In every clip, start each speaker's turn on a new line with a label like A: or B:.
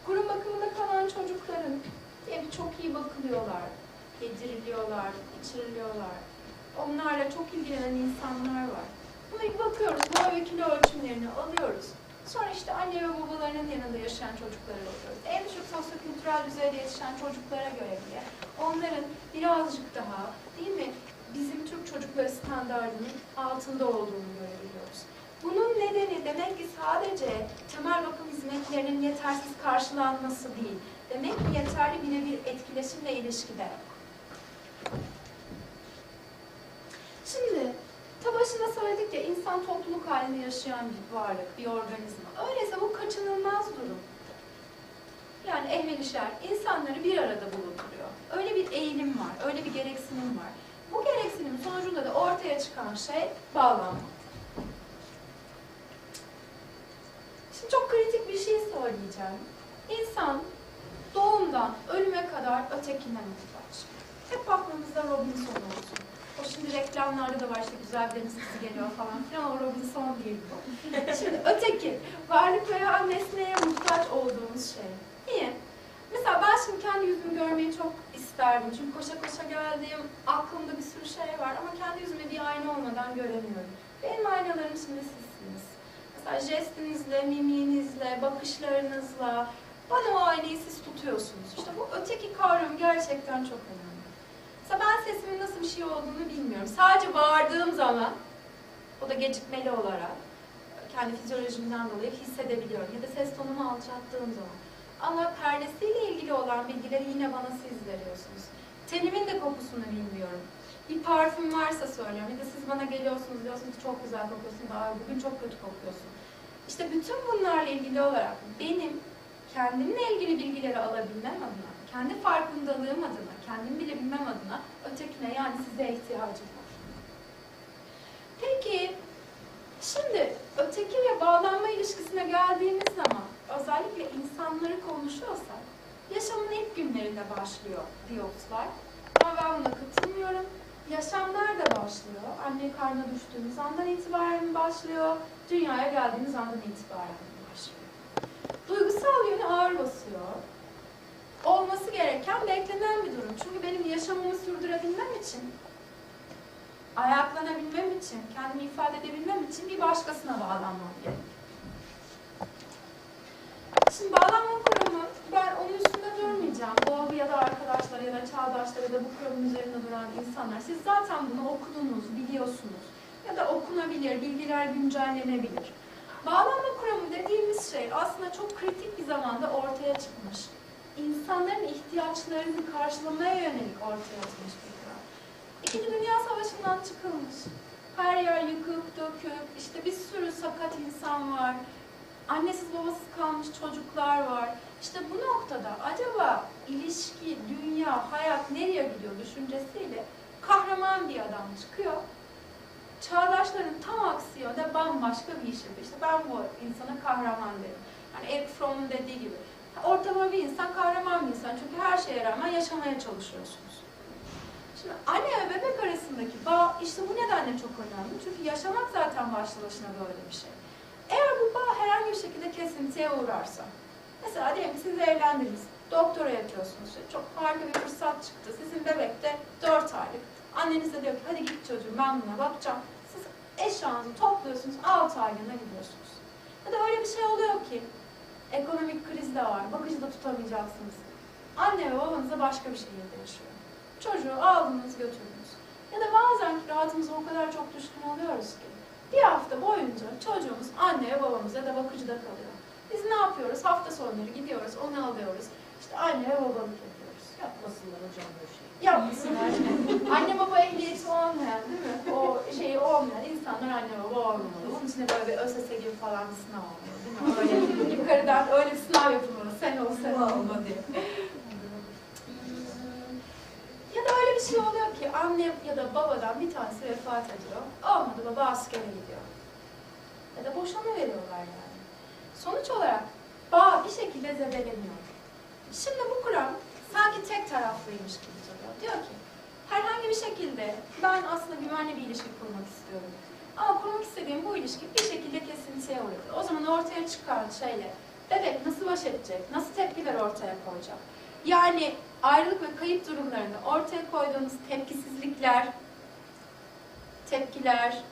A: Kurum bakımında kalan çocukların diyelim çok iyi bakılıyorlar, yediriliyorlar, içiriliyorlar. Onlarla çok ilgilenen insanlar var. Buna bir bakıyoruz, boy ve kilo ölçümlerini alıyoruz. Sonra işte anne ve babalarının yanında yaşayan çocuklara bakıyoruz. En düşük sosyokültürel düzeyde yetişen çocuklara göre bile onların birazcık daha, değil mi, bizim Türk çocukları standardının altında olduğunu görebiliyoruz. Bunun nedeni demek ki sadece temel bakım hizmetlerinin yetersiz karşılanması değil. Demek ki yeterli birebir etkileşimle ilişkide. Şimdi, ta başında söyledik ya, insan topluluk halinde yaşayan bir varlık, bir organizma. Öyleyse bu kaçınılmaz durum. Yani ehvelişer insanları bir arada bulunduruyor. Öyle bir eğilim var, öyle bir gereksinim var. Bu gereksinim sonucunda da ortaya çıkan şey bağlanma. Şimdi çok kritik bir şey söyleyeceğim. İnsan doğumdan ölüme kadar ötekine muhtaç. Hep aklımızda Robinson olsun. O şimdi reklamlarda da var, işte güzel bir deniz kızı geliyor falan filan, ama Robinson değil bu. Şimdi öteki, varlık veya nesneye muhtaç olduğumuz şey. Niye? Mesela ben şimdi kendi yüzümü görmeyi çok isterdim. Çünkü koşa koşa geldiğim, aklımda bir sürü şey var ama kendi yüzüme bir ayna olmadan göremiyorum. Benim aynalarım şimdi sizsiniz. Mesela jestinizle, mimiğinizle, bakışlarınızla bana o aynayı siz tutuyorsunuz. İşte bu öteki kavramı gerçekten çok önemli. Mesela ben sesimin nasıl bir şey olduğunu bilmiyorum. Sadece bağırdığım zaman, o da gecikmeli olarak, kendi fizyolojimden dolayı hissedebiliyorum. Ya da ses tonumu alçalttığım zaman. Ama perdesiyle ilgili olan bilgileri yine bana siz veriyorsunuz. Tenimin de kokusunu bilmiyorum. Bir parfüm varsa söylüyorum. Ya da siz bana geliyorsunuz, diyorsunuz ki çok güzel kokuyorsun, daha bugün çok kötü kokuyorsun. İşte bütün bunlarla ilgili olarak benim kendimle ilgili bilgileri alabilmem adına, kendi farkındalığım adına, kendimi bilebilmem adına ötekine, yani size ihtiyacım var. Peki, şimdi öteki ve bağlanma ilişkisine geldiğimiz zaman, özellikle insanları konuşuyorsak, yaşamın ilk günlerinde başlıyor diyotlar. Ama ben buna katılmıyorum. Yaşam nerede başlıyor? Anne karnına düştüğümüz andan itibaren başlıyor, dünyaya geldiğimiz andan itibaren başlıyor. Duygusal yönü ağır basıyor. Olması gereken, beklenen bir durum. Çünkü benim yaşamımı sürdürebilmem için, ayaklanabilmem için, kendimi ifade edebilmem için bir başkasına bağlanmam gerekiyor. Şimdi bağlanma kuramı, ben onun üstünde durmayacağım. Doğru ya da arkadaşlar ya da çağdaşlar ya da bu kuramın üzerinde duran insanlar, siz zaten bunu okudunuz, biliyorsunuz. Ya da okunabilir, bilgiler güncellenebilir. Bağlanma kuramı dediğimiz şey aslında çok kritik bir zamanda ortaya çıkmış. İnsanların ihtiyaçlarını karşılamaya yönelik ortaya atılmış bir kuram. İkinci Dünya Savaşı'ndan çıkılmış. Her yer yıkık, dökük, işte bir sürü sakat insan var. Annesiz babasız kalmış çocuklar var. İşte bu noktada acaba ilişki, dünya, hayat nereye gidiyor düşüncesiyle kahraman bir adam çıkıyor. Çağdaşların tam aksi yönde bambaşka bir iş yapıyor. İşte ben bu insana kahraman derim. Yani Eric Fromm'un dediği gibi. Ortalama bir insan kahraman bir insan. Çünkü her şeye rağmen yaşamaya çalışıyorsunuz. Şimdi anne ve bebek arasındaki bağ işte bu nedenle çok önemli. Çünkü yaşamak zaten başlı başına böyle bir şey. Eğer bu bağ herhangi bir şekilde kesintiye uğrarsa, mesela diyelim ki siz evlendiniz, doktora yapıyorsunuz, çok harika bir fırsat çıktı, sizin bebek de 4 aylık. Anneniz de diyor ki hadi git çocuğum ben buna bakacağım. Siz eşyanızı topluyorsunuz, 6 aylığına gidiyorsunuz. Ya da öyle bir şey oluyor ki, ekonomik kriz de var, bakıcı da tutamayacaksınız. Anne ve babanız da başka bir şehirde yaşıyor. Çocuğu aldınız götürdünüz. Ya da bazen ki rahatımıza o kadar çok düşkün oluyoruz ki, bir hafta boyunca çocuğumuz anne ve babamız ya da bakıcıda kalıyor. Biz ne yapıyoruz? Hafta sonları gidiyoruz, onu alıyoruz. İşte anne ve babalık yapıyoruz.
B: Yapmasınlar hocam böyle şey.
A: Yapmasınlar. Anne baba ehliyeti olmayan, değil mi? O şeyi olmayan insanlar anne baba olmamalı. Bunun için de böyle bir ÖSS gibi falan bir sınav olmalı, değil mi? Öyle yukarıdan öyle bir sınav yapılmalı. Sen ol, sen olma diye. Ya da öyle bir şey oluyor ki anne ya da babadan bir tanesi vefat ediyor. Olmadı, baba askere gidiyor. Ya da boşanıveriyorlar yani. Sonuç olarak bağ bir şekilde zedeleniyor. Şimdi bu kuram sanki tek taraflıymış gibi duruyor. Diyor ki herhangi bir şekilde ben aslında güvenli bir ilişki kurmak istiyorum. Ama kurmak istediğim bu ilişki bir şekilde kesintiye uğradı. O zaman ortaya çıkan şeyle bebek nasıl baş edecek, nasıl tepkiler ortaya koyacak? Yani ayrılık ve kayıp durumlarında ortaya koyduğumuz tepkisizlikler, tepkiler,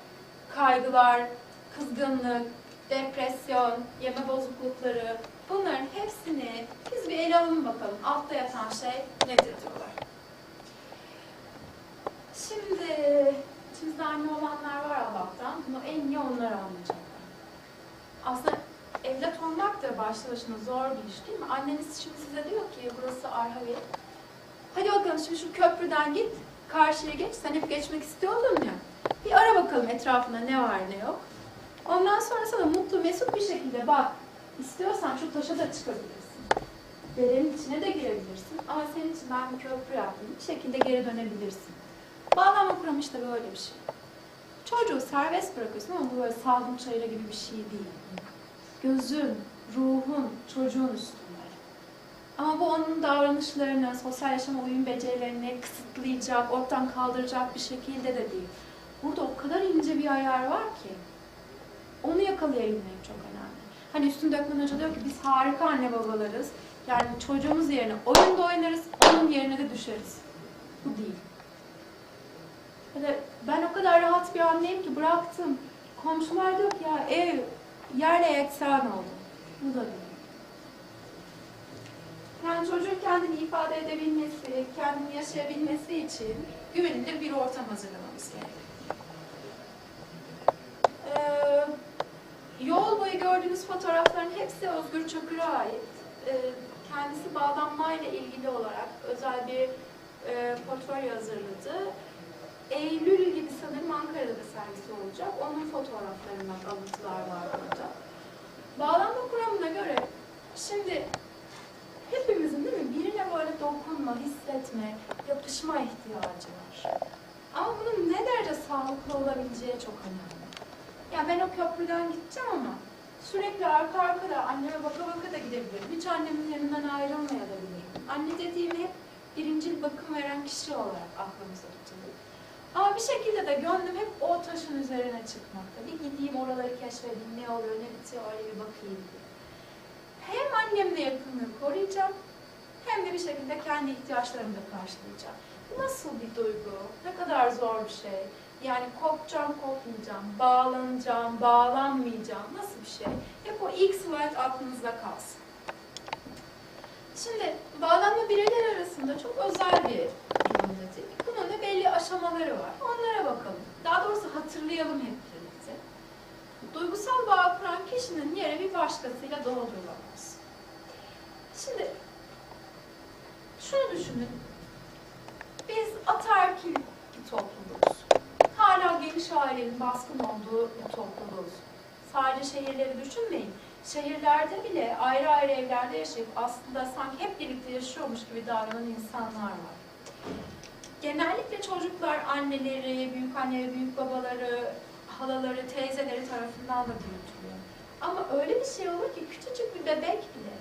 A: kaygılar, kızgınlık, depresyon, yeme bozuklukları, bunların hepsini biz bir ele alalım bakalım. Altta yatan şey nedir diyorlar. Şimdi içimizde anne olanlar var Allah'tan. Bunu en iyi onlar anlayacaklar. Aslında evlat olmak da başlı başına zor bir iş değil mi? Anneniz şimdi size diyor ki burası Arşivi. Hadi bakalım şimdi şu köprüden git, karşıya geç. Sen hep geçmek istiyordun ya. Bir ara bakalım etrafında ne var ne yok. Ondan sonra sana mutlu mesut bir şekilde bak. İstiyorsan şu taşa da çıkabilirsin. Derenin içine de girebilirsin. Ama senin için ben bir köprü yaptım. Bir şekilde geri dönebilirsin. Bağlanma kuramı işte böyle bir şey. Çocuğu serbest bırakıyorsun ama bu böyle salgın çayırı gibi bir şey değil. Gözün, ruhun, çocuğun üstünde. Ama bu onun davranışlarını, sosyal yaşama uyum becerilerini kısıtlayacak, ortadan kaldıracak bir şekilde de değil. Burada o kadar ince bir ayar var ki onu yakalayabilmek çok önemli. Hani Üstün Dökmen Hoca diyor ki biz harika anne babalarız. Yani çocuğumuz yerine oyunda oynarız, onun yerine de düşeriz. Bu değil. Ben o kadar rahat bir anneyim ki bıraktım. Komşular diyor ki ya ev yerle yeksan oldu. Bu da değil. Yani çocuğun kendini ifade edebilmesi, kendini yaşayabilmesi için güvenilir bir ortam hazırlamamız gerekiyor. Yol boyu gördüğünüz fotoğrafların hepsi Özgür Çakır'a ait. Kendisi bağlanmayla ilgili olarak özel bir portfolyo hazırladı. Eylül gibi sanırım Ankara'da da sergisi olacak. Onun fotoğraflarından alıntılar var burada. Bağlanma kuramına göre şimdi hepimizin değil mi birine böyle dokunma, hissetme, yapışma ihtiyacı var. Ama bunun ne derece sağlıklı olabileceği çok önemli. Ya ben o köprüden gideceğim ama sürekli arka arkada anneme baka baka da gidebilirim. Hiç annemin yanından ayrılmayabilirim. Anne dediğim hep birincil bakım veren kişi olarak aklımıza tutulur. Ama bir şekilde de gönlüm hep o taşın üzerine çıkmakta. Bir gideyim oraları keşfedeyim, ne oluyor, ne bitiyor, öyle bir bakayım diye. Hem annemle yakınlığı koruyacağım, hem de bir şekilde kendi ihtiyaçlarımı da karşılayacağım. Bu nasıl bir duygu? Ne kadar zor bir şey. Yani kopacağım, kopmayacağım, bağlanacağım, bağlanmayacağım. Nasıl bir şey? Hep o ilk slide aklınızda kalsın. Şimdi bağlanma bireyler arasında çok özel bir durum dedik. Bunun da belli aşamaları var. Onlara bakalım. Daha doğrusu hatırlayalım hep birlikte. Duygusal bağ kuran kişinin yeri bir başkasıyla doldurulamaz. Şimdi şunu düşünün. Biz ataerkil bir topluluğuz. Hala geniş ailenin baskın olduğu bir topluluğuz. Sadece şehirleri düşünmeyin. Şehirlerde bile ayrı ayrı evlerde yaşayıp aslında sanki hep birlikte yaşıyormuş gibi davranan insanlar var. Genellikle çocuklar anneleri, büyükanne ve büyükbabaları, halaları, teyzeleri tarafından da büyütülüyor. Ama öyle bir şey olur ki küçücük bir bebek bile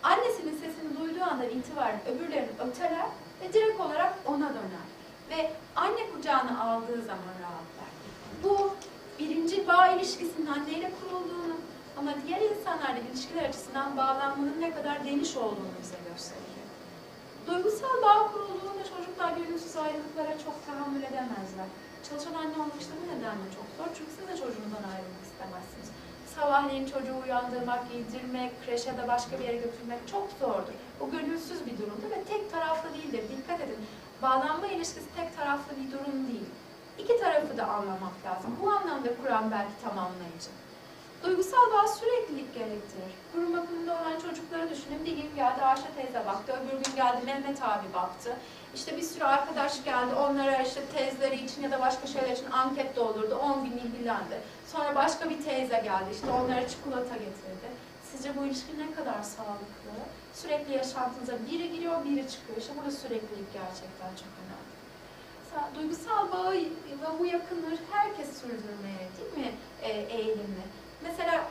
A: annesinin sesini duyduğu andan itibaren öbürlerini öteler ve direkt olarak ona döner. Ve anne kucağına aldığı zaman rahatlar. Bu birinci bağ ilişkisinin anneyle kurulduğunu ama diğer insanlarla ilişkiler açısından bağlanmanın ne kadar geniş olduğunu bize gösteriyor. Duygusal bağ kurulduğunda çocuklar gönülsüz ayrılıklara çok tahammül edemezler. Çalışan anne olmak işte bu nedenle çok zor. Çünkü siz de çocuğunuzdan ayrılmak istemezsiniz. Sabahleyin çocuğu uyandırmak, giydirmek, kreşe de başka bir yere götürmek çok zordur. Bu gönülsüz bir durumdur ve tek taraflı değildir. Dikkat edin. Bağlanma ilişkisi tek taraflı bir durum değil. İki tarafı da anlamak lazım. Bu anlamda Kur'an belki tamamlayıcı. Duygusal bağ süreklilik gerektirir. Kurum bakımında olan çocukları düşünün. Bir gün geldi Ayşe teyze baktı, öbür gün geldi Mehmet abi baktı. İşte bir sürü arkadaş geldi, onlara işte tezleri için ya da başka şeyler için anket doldurdu, 10 gün ilgilendi. Sonra başka bir teyze geldi, işte onlara çikolata getirdi. Sizce bu ilişki ne kadar sağlıklı? Sürekli yaşantınıza biri giriyor, biri çıkıyor. İşte burada süreklilik gerçekten çok önemli. Mesela duygusal bağı ve bu yakınlığı herkes sürdürmeye değil mi eğilimli? Mesela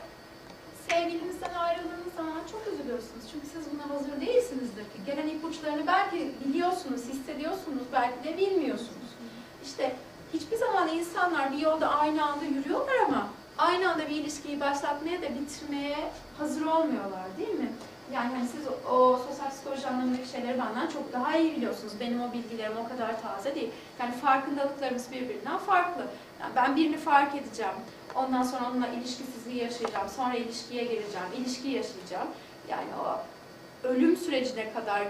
A: sevgilinizden ayrıldığınız zaman çok üzülüyorsunuz. Çünkü siz buna hazır değilsinizdir ki. Gelen ipuçlarını belki biliyorsunuz, hissediyorsunuz, belki de bilmiyorsunuz. İşte hiçbir zaman insanlar bir yolda aynı anda yürüyorlar ama aynı anda bir ilişkiyi başlatmaya da bitirmeye hazır olmuyorlar değil mi? Yani hani siz o sosyal psikoloji anlamındaki şeyleri benden çok daha iyi biliyorsunuz. Benim o bilgilerim o kadar taze değil. Yani farkındalıklarımız birbirinden farklı. Yani ben birini fark edeceğim. Ondan sonra onunla ilişkisizliği yaşayacağım. Sonra ilişkiye gireceğim. İlişki yaşayacağım. Yani o ölüm sürecine kadar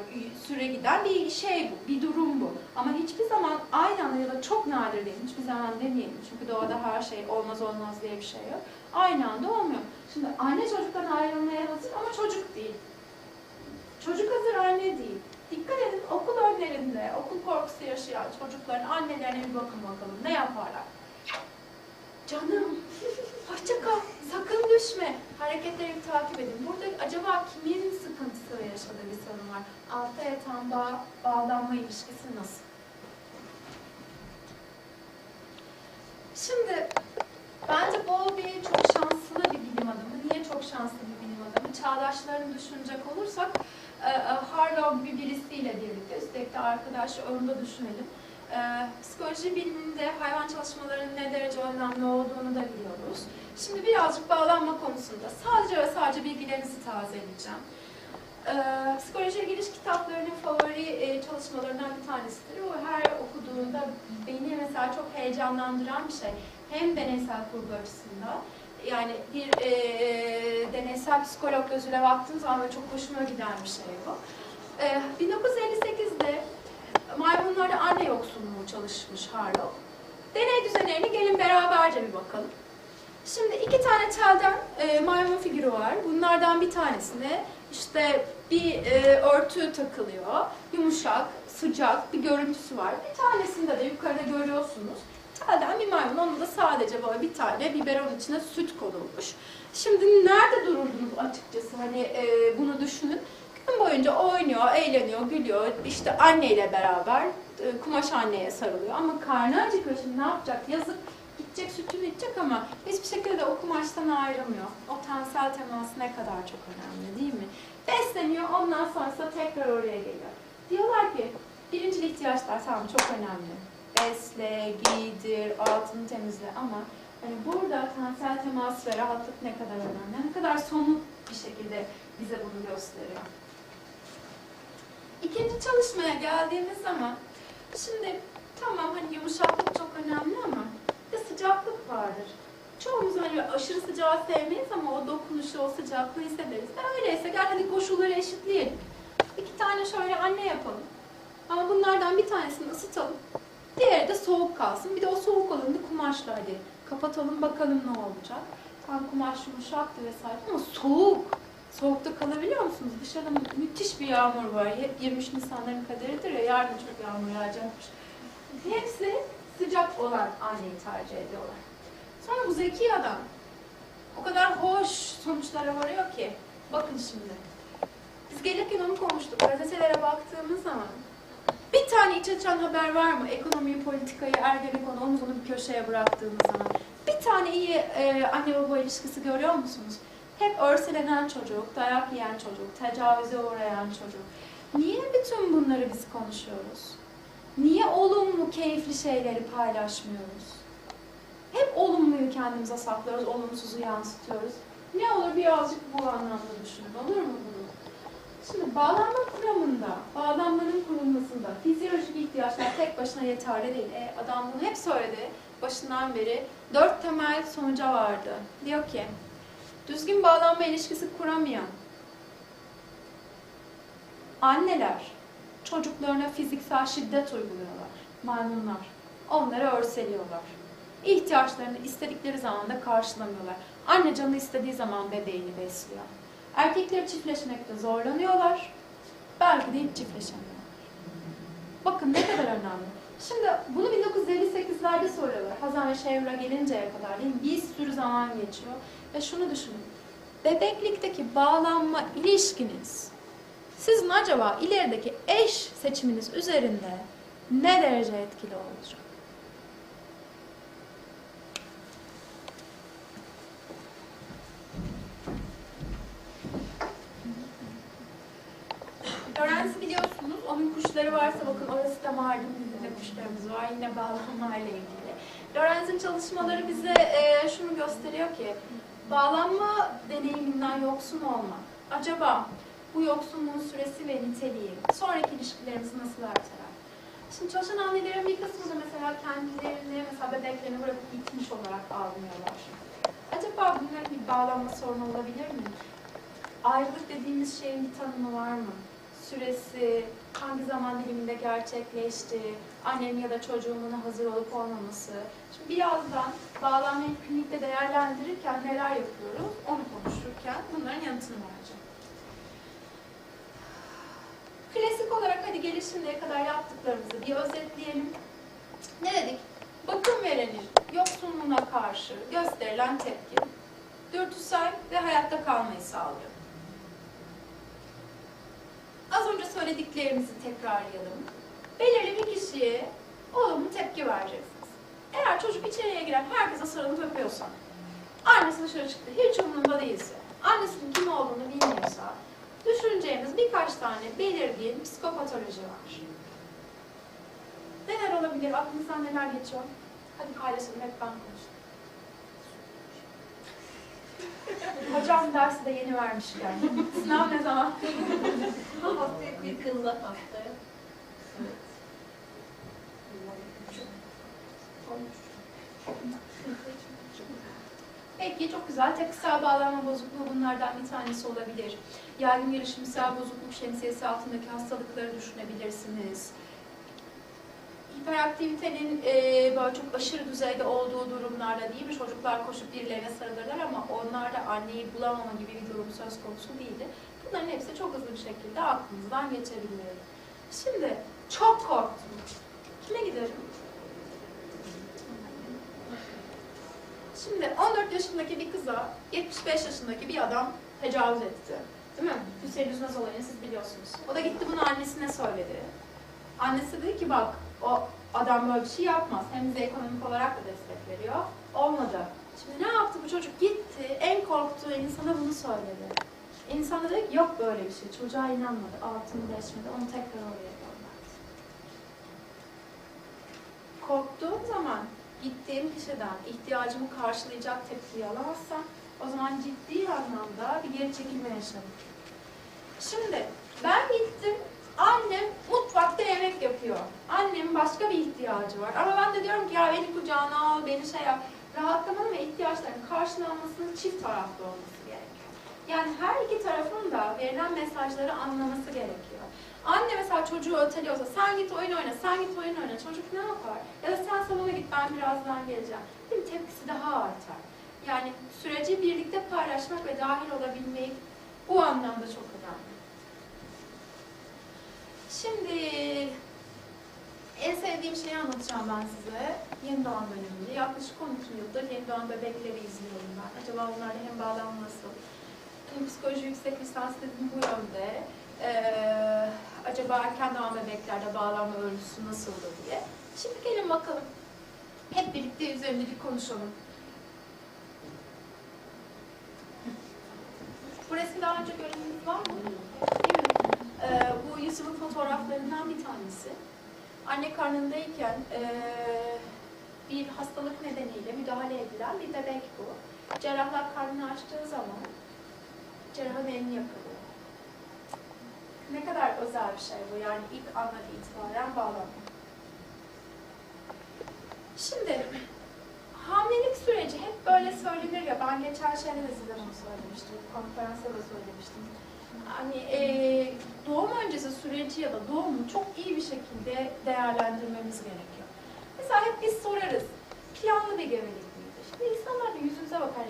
A: süre giden bir şey bu, bir durum bu. Ama hiçbir zaman aynı anda ya da çok nadir değil, hiçbir zaman demeyelim. Çünkü doğada her şey olmaz olmaz diye bir şey yok. Aynı anda olmuyor. Şimdi anne çocuktan ayrılmaya hazır ama çocuk değil. Çocuk hazır, anne değil. Dikkat edin, okul önlerinde, okul korkusu yaşayan çocukların annelerine bir bakın bakalım. Ne yaparlar? Canım, hoşça kal, sakın düşme. Hareketlerimi takip edin. Burada acaba kimin sıkıntısı ve yaşadığı bir sorun var? Altta yatan bağlanma ilişkisi nasıl? Şimdi, bence Bowlby çok şanslı bir bilim adamı. Niye çok şanslı bir bilim adamı? Çağdaşlarını düşünecek olursak, Harlow birisiyle birlikte, üstelik de arkadaş, onu da düşünelim. Psikoloji biliminde hayvan çalışmalarının ne derece önemli olduğunu da biliyoruz. Şimdi birazcık bağlanma konusunda sadece ve sadece bilgilerinizi tazeleyeceğim. Psikolojiye giriş kitaplarının favori çalışmalarından bir tanesidir. O her okuduğumda beni mesela çok heyecanlandıran bir şey. Hem deneysel kurgu açısından, yani bir deneysel psikolog gözüyle baktığım zaman çok hoşuma giden bir şey bu. 1958'de maymunlarda anne yoksunluğu çalışmış Harlow. Deney düzenlerini gelin beraberce bir bakalım. Şimdi iki tane telden maymun figürü var. Bunlardan bir tanesine işte bir örtü takılıyor. Yumuşak, sıcak bir görüntüsü var. Bir tanesinde de yukarıda görüyorsunuz. Telden bir maymun. Onda da sadece böyle bir tane biberon içine süt konulmuş. Şimdi nerede dururdunuz açıkçası? Hani bunu düşünün. Gün boyunca oynuyor, eğleniyor, gülüyor. İşte anneyle beraber kumaş anneye sarılıyor. Ama karnı acıkıyor. Şimdi ne yapacak? Yazık. Gidecek, sütünü içecek ama hiçbir şekilde o kumaştan ayrılmıyor. O tensel teması ne kadar çok önemli değil mi? Besleniyor, ondan sonrasında tekrar oraya geliyor. Diyorlar ki, birincil ihtiyaçlar tamam çok önemli. Besle, giydir, altını temizle ama hani burada tensel temas ve rahatlık ne kadar önemli, ne kadar somut bir şekilde bize bunu gösteriyor. İkinci çalışmaya geldiğimiz zaman, şimdi tamam hani yumuşaklık çok önemli ama bir de sıcaklık vardır. Çoğumuz hani aşırı sıcağı sevmeyiz ama o dokunuşu, o sıcaklığı hissederiz. Öyleyse gel hadi koşulları eşitleyelim. İki tane şöyle anne yapalım. Ama bunlardan bir tanesini ısıtalım. Diğeri de soğuk kalsın. Bir de o soğuk olanı da kumaşla hadi kapatalım bakalım ne olacak. Tam kumaş yumuşaktı vesaire ama soğuk. Soğukta kalabiliyor musunuz? Dışarıda müthiş bir yağmur var. Hep 23 Nisanların kaderidir ya, yarın çok yağmur yağacakmış. Hepsi sıcak olan anneyi tercih ediyorlar. Sonra bu zeki adam o kadar hoş sonuçlara varıyor ki. Bakın şimdi. Biz gelirken onu konuştuk. Gazetelere baktığımız zaman bir tane iç açan haber var mı? Ekonomiyi, politikayı, Ergenekon, onu bunu bir köşeye bıraktığımız zaman. Bir tane iyi anne baba ilişkisi görüyor musunuz? Hep örselenen çocuk, dayak yiyen çocuk, tecavüze uğrayan çocuk. Niye bütün bunları biz konuşuyoruz? Niye olumlu, keyifli şeyleri paylaşmıyoruz? Hep olumluyu kendimize saklıyoruz, olumsuzu yansıtıyoruz. Ne olur birazcık bu anlamda düşünün, olur mu bunu? Şimdi bağlanma kuramında, bağlanmanın kurulmasında fizyolojik ihtiyaçlar tek başına yeterli değil. Adam bunu hep söyledi, başından beri 4 temel sonuca vardı. Diyor ki, düzgün bağlanma ilişkisi kuramayan anneler çocuklarına fiziksel şiddet uyguluyorlar, maymunlar. Onları örseliyorlar. İhtiyaçlarını istedikleri zaman da karşılamıyorlar. Anne canı istediği zaman bebeğini besliyor. Erkekler çiftleşmekte zorlanıyorlar. Belki de hiç çiftleşemiyorlar. Bakın ne kadar önemli. Şimdi bunu 1958'lerde soruyorlar. Hazan ve Şevra gelinceye kadar değil mi? Bir sürü zaman geçiyor. Ve şunu düşünün. Bebeklikteki bağlanma ilişkiniz sizin acaba ilerideki eş seçiminiz üzerinde ne derece etkili olacak? Öğrencisi biliyorsunuz, onun kuşları varsa bakın orası da Mardin, bizim de kuşlarımız var. Yine bağlanmayla ilgili. Lorenz'in çalışmaları bize şunu gösteriyor ki, bağlanma deneyiminden yoksun olmak, acaba bu yoksunluğun süresi ve niteliği, sonraki ilişkilerimizi nasıl erteler? Şimdi çalışan annelerin bir kısmı da mesela kendilerini, mesela bebeklerini bırakıp gitmiş olarak almıyorlar. Acaba bunların bir bağlanma sorunu olabilir mi? Ayrılık dediğimiz şeyin bir tanımı var mı? Süresi, hangi zaman diliminde gerçekleşti, annenin ya da çocuğumun hazır olup olmaması. Şimdi birazdan bağlanmayı klinikte değerlendirirken neler yapıyoruz, onu konuşurken bunların yanıtını vereceğim. Klasik olarak hadi gelin şimdiye kadar yaptıklarımızı bir özetleyelim. Ne dedik? Bakım verenin yoksunluğuna karşı gösterilen tepki, dürtüsel ve hayatta kalmayı sağlıyor. Az önce söylediklerimizi tekrarlayalım. Belirli bir kişiye olumlu tepki vereceksiniz. Eğer çocuk içeriye giren herkese sarılıp öpüyorsa, annesi dışarı çıktı, hiç umurunda değilse, annesinin kim olduğunu bilmiyorsa, düşüneceğimiz birkaç tane belirgin psikopatoloji var. Neler olabilir? Aklınızdan neler geçiyor? Hadi paylaşalım, hep ben konuşayım. Hocam dersi de yeni vermişken. Sınav ne zaman?
B: Haftaya yakında haftaya. Evet.
A: Peki, çok güzel. Tepkisel bağlanma bozukluğu bunlardan bir tanesi olabilir. Yaygın gelişimsel bozukluk şemsiyesi altındaki hastalıkları düşünebilirsiniz. Hiperaktivitenin böyle çok aşırı düzeyde olduğu durumlarda değil mi? Çocuklar koşup birilerine sarılırlar ama onlarda anneyi bulamama gibi bir durum söz konusu değildi. Bunların hepsi çok hızlı bir şekilde aklınızdan geçebilir. Şimdi çok korktum. Kime giderim? Şimdi 14 yaşındaki bir kıza 75 yaşındaki bir adam tecavüz etti. Değil mi? Hüseyin Üzmez olayını siz biliyorsunuz. O da gitti bunu annesine söyledi. Annesi dedi ki bak o adam böyle bir şey yapmaz. Hem bize ekonomik olarak da destek veriyor. Olmadı. Şimdi ne yaptı bu çocuk? Gitti en korktuğu insana bunu söyledi. İnsan da dedi ki yok böyle bir şey. Çocuğa inanmadı. Altını deşmedi. Onu tekrar oraya gönderdi. Korktuğum zaman gittiğim kişiden ihtiyacımı karşılayacak tepkiyi alamazsam o zaman ciddi anlamda bir geri çekilme yaşadım. Şimdi ben gittim, annem mutfakta yemek yapıyor. Annemin başka bir ihtiyacı var. Ama ben de diyorum ki ya beni kucağına al, beni şey yap. Rahatlamanın ve ihtiyaçlarının karşılanmasının çift taraflı olması gerekiyor. Yani her iki tarafın da verilen mesajları anlaması gerekiyor. Anne mesela çocuğu öteliyorsa sen git oyun oyna, sen git oyun oyna. Çocuk ne yapar? Ya da sen salona git ben birazdan geleceğim. Değil mi? Tepkisi daha artar. Yani süreci birlikte paylaşmak ve dahil olabilmek bu anlamda çok önemli. Şimdi en sevdiğim şeyi anlatacağım ben size. Yeni doğan bölümünde. Yaklaşık 12 yıldır yeni doğan bebekleri izliyorum ben. Acaba onlarda hem bağlanma nasıl? Psikoloji yüksek lisans dediğim bu yönde. Acaba erken doğan bebeklerde bağlanma örgüsü nasıldı diye. Şimdi gelin bakalım. Hep birlikte üzerinde bir konuşalım. Bu resmi daha önce göreniniz var mı? Değil mi? Bu Yusuf'un fotoğraflarından bir tanesi. Anne karnındayken bir hastalık nedeniyle müdahale edilen bir bebek bu. Cerrahlar karnını açtığı zaman cerrahın elini yakalıyor. Ne kadar özel bir şey bu, yani ilk andan itibaren bağlanma. Şimdi hamilelik süreci hep böyle söylenir ya, ben geçen şeyde de size bunu söylemiştim, konferansta da söylemiştim. Hani doğum öncesi süreci ya da doğumu çok iyi bir şekilde değerlendirmemiz gerekiyor. Mesela hep biz sorarız, planlı bir gebelik midir? Şimdi insanlar da yüzümüze bakar,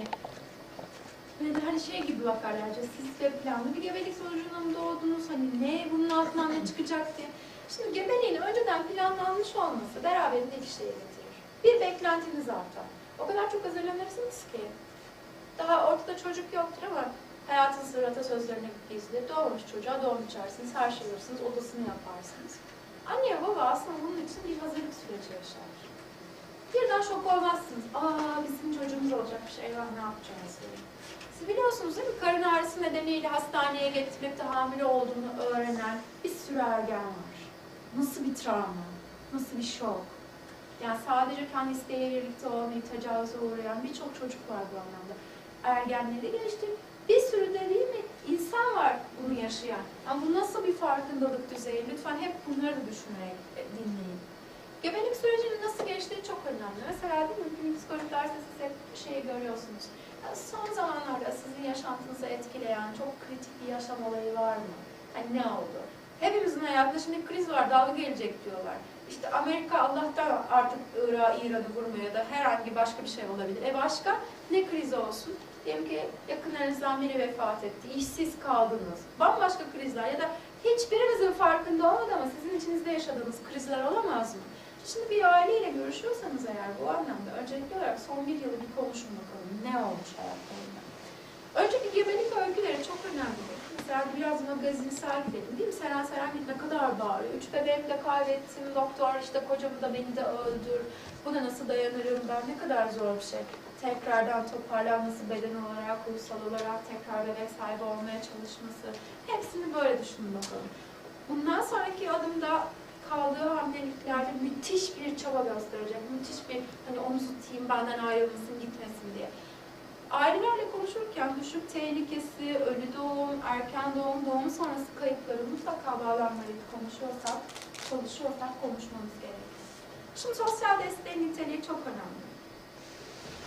A: hani şey gibi bakarlar, siz de planlı bir gebelik sonucunda mı doğdunuz, hani ne, bunun altından ne çıkacak diye. Şimdi gebeliğin önceden planlanmış olması beraberinde iki şeye getirir. Bir, beklentiniz artar. O kadar çok hazırlanırsınız ki. Daha ortada çocuk yoktur ama hayatın sırrı atasözlerine gizli. Doğmuş çocuğa doğum içersiniz, her şey alırsınız, odasını yaparsınız. Anne ya baba aslında bunun için bir hazırlık süreci yaşar. Birden şok olmazsınız. Bizim çocuğumuz olacakmış, eyvah ne yapacağız diye. Siz biliyorsunuz değil mi? Karın ağrısı nedeniyle hastaneye getirilip de hamile olduğunu öğrenen bir sürü ergen var. Nasıl bir travma, nasıl bir şok. Yani sadece kendi isteğiyle birlikte olmayı tecavüze uğrayan birçok çocuk var bu anlamda. Ergenleri geçti. Bir sürü de değil mi insan var bunu yaşayan. Yani bu nasıl bir farkındalık düzeyi? Lütfen hep bunları da düşünerek dinleyin. Gebelik sürecinin nasıl geçtiği çok önemli. Mesela değil mi? Klinik psikolojik derste siz hep şeyi görüyorsunuz. Yani son zamanlarda sizin yaşantınızı etkileyen çok kritik bir yaşam olayı var mı? Yani ne oldu? Hepimizin hayatında şimdi kriz var, dalga gelecek diyorlar. İşte Amerika Allah'tan artık İran'ı vurmuyor ya da herhangi başka bir şey olabilir. Başka ne krizi olsun? Diyelim ki yakınlarınızdan biri vefat etti, işsiz kaldınız, bambaşka krizler ya da hiçbirinizin farkında olmadı ama sizin içinizde yaşadığınız krizler olamaz mı? Şimdi bir aileyle görüşüyorsanız eğer bu anlamda öncelikli olarak son bir yılı bir konuşun bakalım ne olmuş hayatlarında. Önceki gebelik öyküleri çok önemlidir. Mesela biraz magazinsel gidelim değil mi? Seren ne kadar bağırıyor. 3 bebeğimi de kaybettim, doktor işte kocamı da beni de öldür. Buna nasıl dayanırım ben? Ne kadar zor bir şey. Tekrardan toparlanması beden olarak, ruhsal olarak tekrar bebek sahibi olmaya çalışması. Hepsini böyle düşünün bakalım. Bundan sonraki adımda kaldığı hamileliklerde müthiş bir çaba gösterecek. Müthiş bir hani onu tutayım, benden ayrılmasın, gitmesin diye. Ailelerle konuşurken düşük tehlikesi, ölü doğum, erken doğum, doğum sonrası kayıpları mutlaka bağlanmayı çalışıyorsak konuşmamız gerekir. Şimdi sosyal desteğin niteliği çok önemli.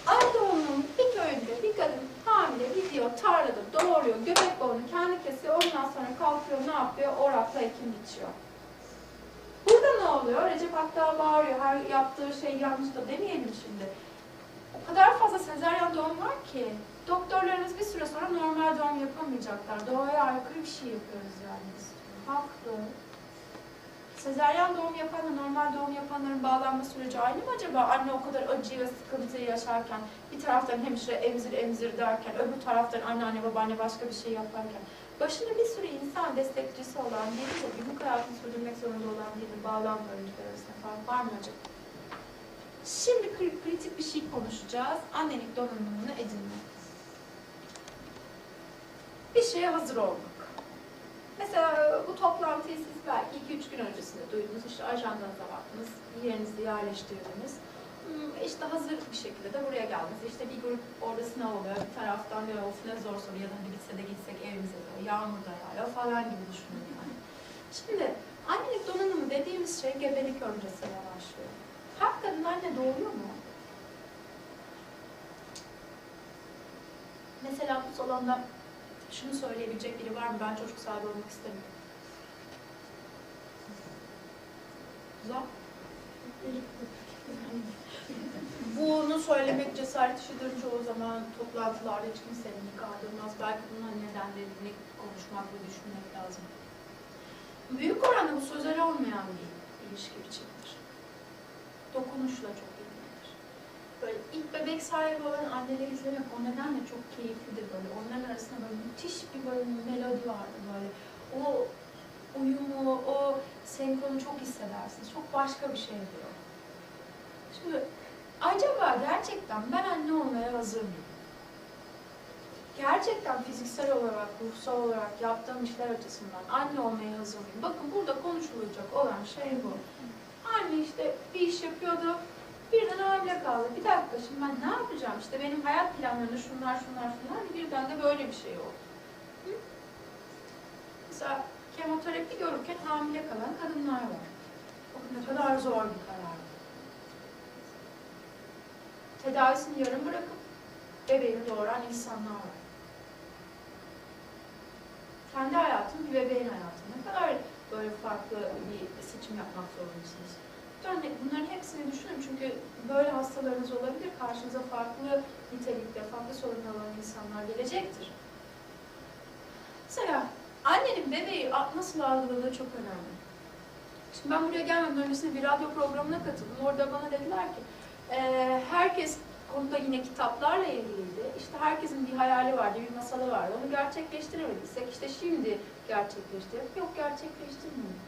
A: Ay doğumunun bir köyünde bir kadın hamile gidiyor, tarlada doğuruyor, göbek bağını kendi kesiyor, ondan sonra kalkıyor, ne yapıyor? Orakla ekim biçiyor. Burada ne oluyor? Recep hatta bağırıyor, her yaptığı şey yanlış da demeyelim şimdi. O kadar fazla sezaryen doğum var ki doktorlarımız bir süre sonra normal doğum yapamayacaklar. Doğaya aykırı bir şey yapıyoruz yani biz. Haklı. Sezaryen doğum yapanla normal doğum yapanların bağlanma süreci aynı mı acaba? Anne o kadar acı ve sıkıntıyı yaşarken, bir taraftan hemşire emzir emzir derken, öbür taraftan anneanne babaanne başka bir şey yaparken, başında bir sürü insan destekçisi olan biriyle günlük hayatını sürdürmek zorunda olan biriyle bağlanma öncüler arasında fark var mı acaba? Şimdi kritik bir şey konuşacağız. Annelik donanımını edinme. Bir şeye hazır olmak. Mesela bu toplantıyı siz belki 2-3 gün öncesinde duydunuz. İşte ajandanıza baktınız, yerinizi yerleştirdiniz. İşte hazır bir şekilde de buraya geldiniz. İşte bir grup orada sınav oluyor. Bir taraftan diyor of ne zor soru ya da bitse de gitsek evimize diyor. Yağmur da yağıyor falan gibi düşünün yani. Şimdi annelik donanımı dediğimiz şey gebelik öncesiyle başlıyor. Hakikaten anne doğuruyor mu? Mesela bu salonda şunu söyleyebilecek biri var mı? Ben çocuk sahibi olmak istemiyorum. Güzel. Bunu söylemek cesaret işidir çoğu zaman toplantılarda hiç kimsenin kaldırmaz. Belki bunun nedenlerini konuşmak ve düşünmek lazım. Büyük oranda bu sözel olmayan bir ilişki biçimidir. Dokunuşla çok ilgilidir. Böyle ilk bebek sahibi olan anneleri izlemek o nedenle çok keyiflidir böyle. Onların arasında böyle müthiş bir böyle melodi vardır böyle. O uyumu, o senkronu çok hissedersiniz. Çok başka bir şey diyor. Şimdi acaba gerçekten ben anne olmaya hazır mıyım? Gerçekten fiziksel olarak, ruhsal olarak yaptığım işler açısından anne olmaya hazır mıyım? Bakın burada konuşulacak olan şey bu. Anne işte bir iş yapıyordu, birden hamile kaldı. Bir dakika şimdi ben ne yapacağım? İşte benim hayat planlarında şunlar, birden de böyle bir şey oldu. Hı? Mesela kemoterapi görürken hamile kalan kadınlar var. Bakın ne kadar zor bir karar. Tedavisini yarım bırakıp bebeğini doğuran insanlar var. Kendi hayatım, bir bebeğin hayatı. Ne kadar böyle farklı bir seçim yapmak zorundasınız. Yani bunların hepsini düşünün çünkü böyle hastalarınız olabilir. Karşınıza farklı nitelikte, farklı sorunlar olan insanlar gelecektir. Mesela annenin bebeği nasıl algıladığı çok önemli. Şimdi ben buraya gelmeden öncesinde bir radyo programına katıldım. Orada bana dediler ki herkes konuda yine kitaplarla ilgiliydi. İşte herkesin bir hayali vardı, bir masalı vardı. Onu gerçekleştiremediysek işte şimdi gerçekleştirelim. Yok gerçekleştirmeyin.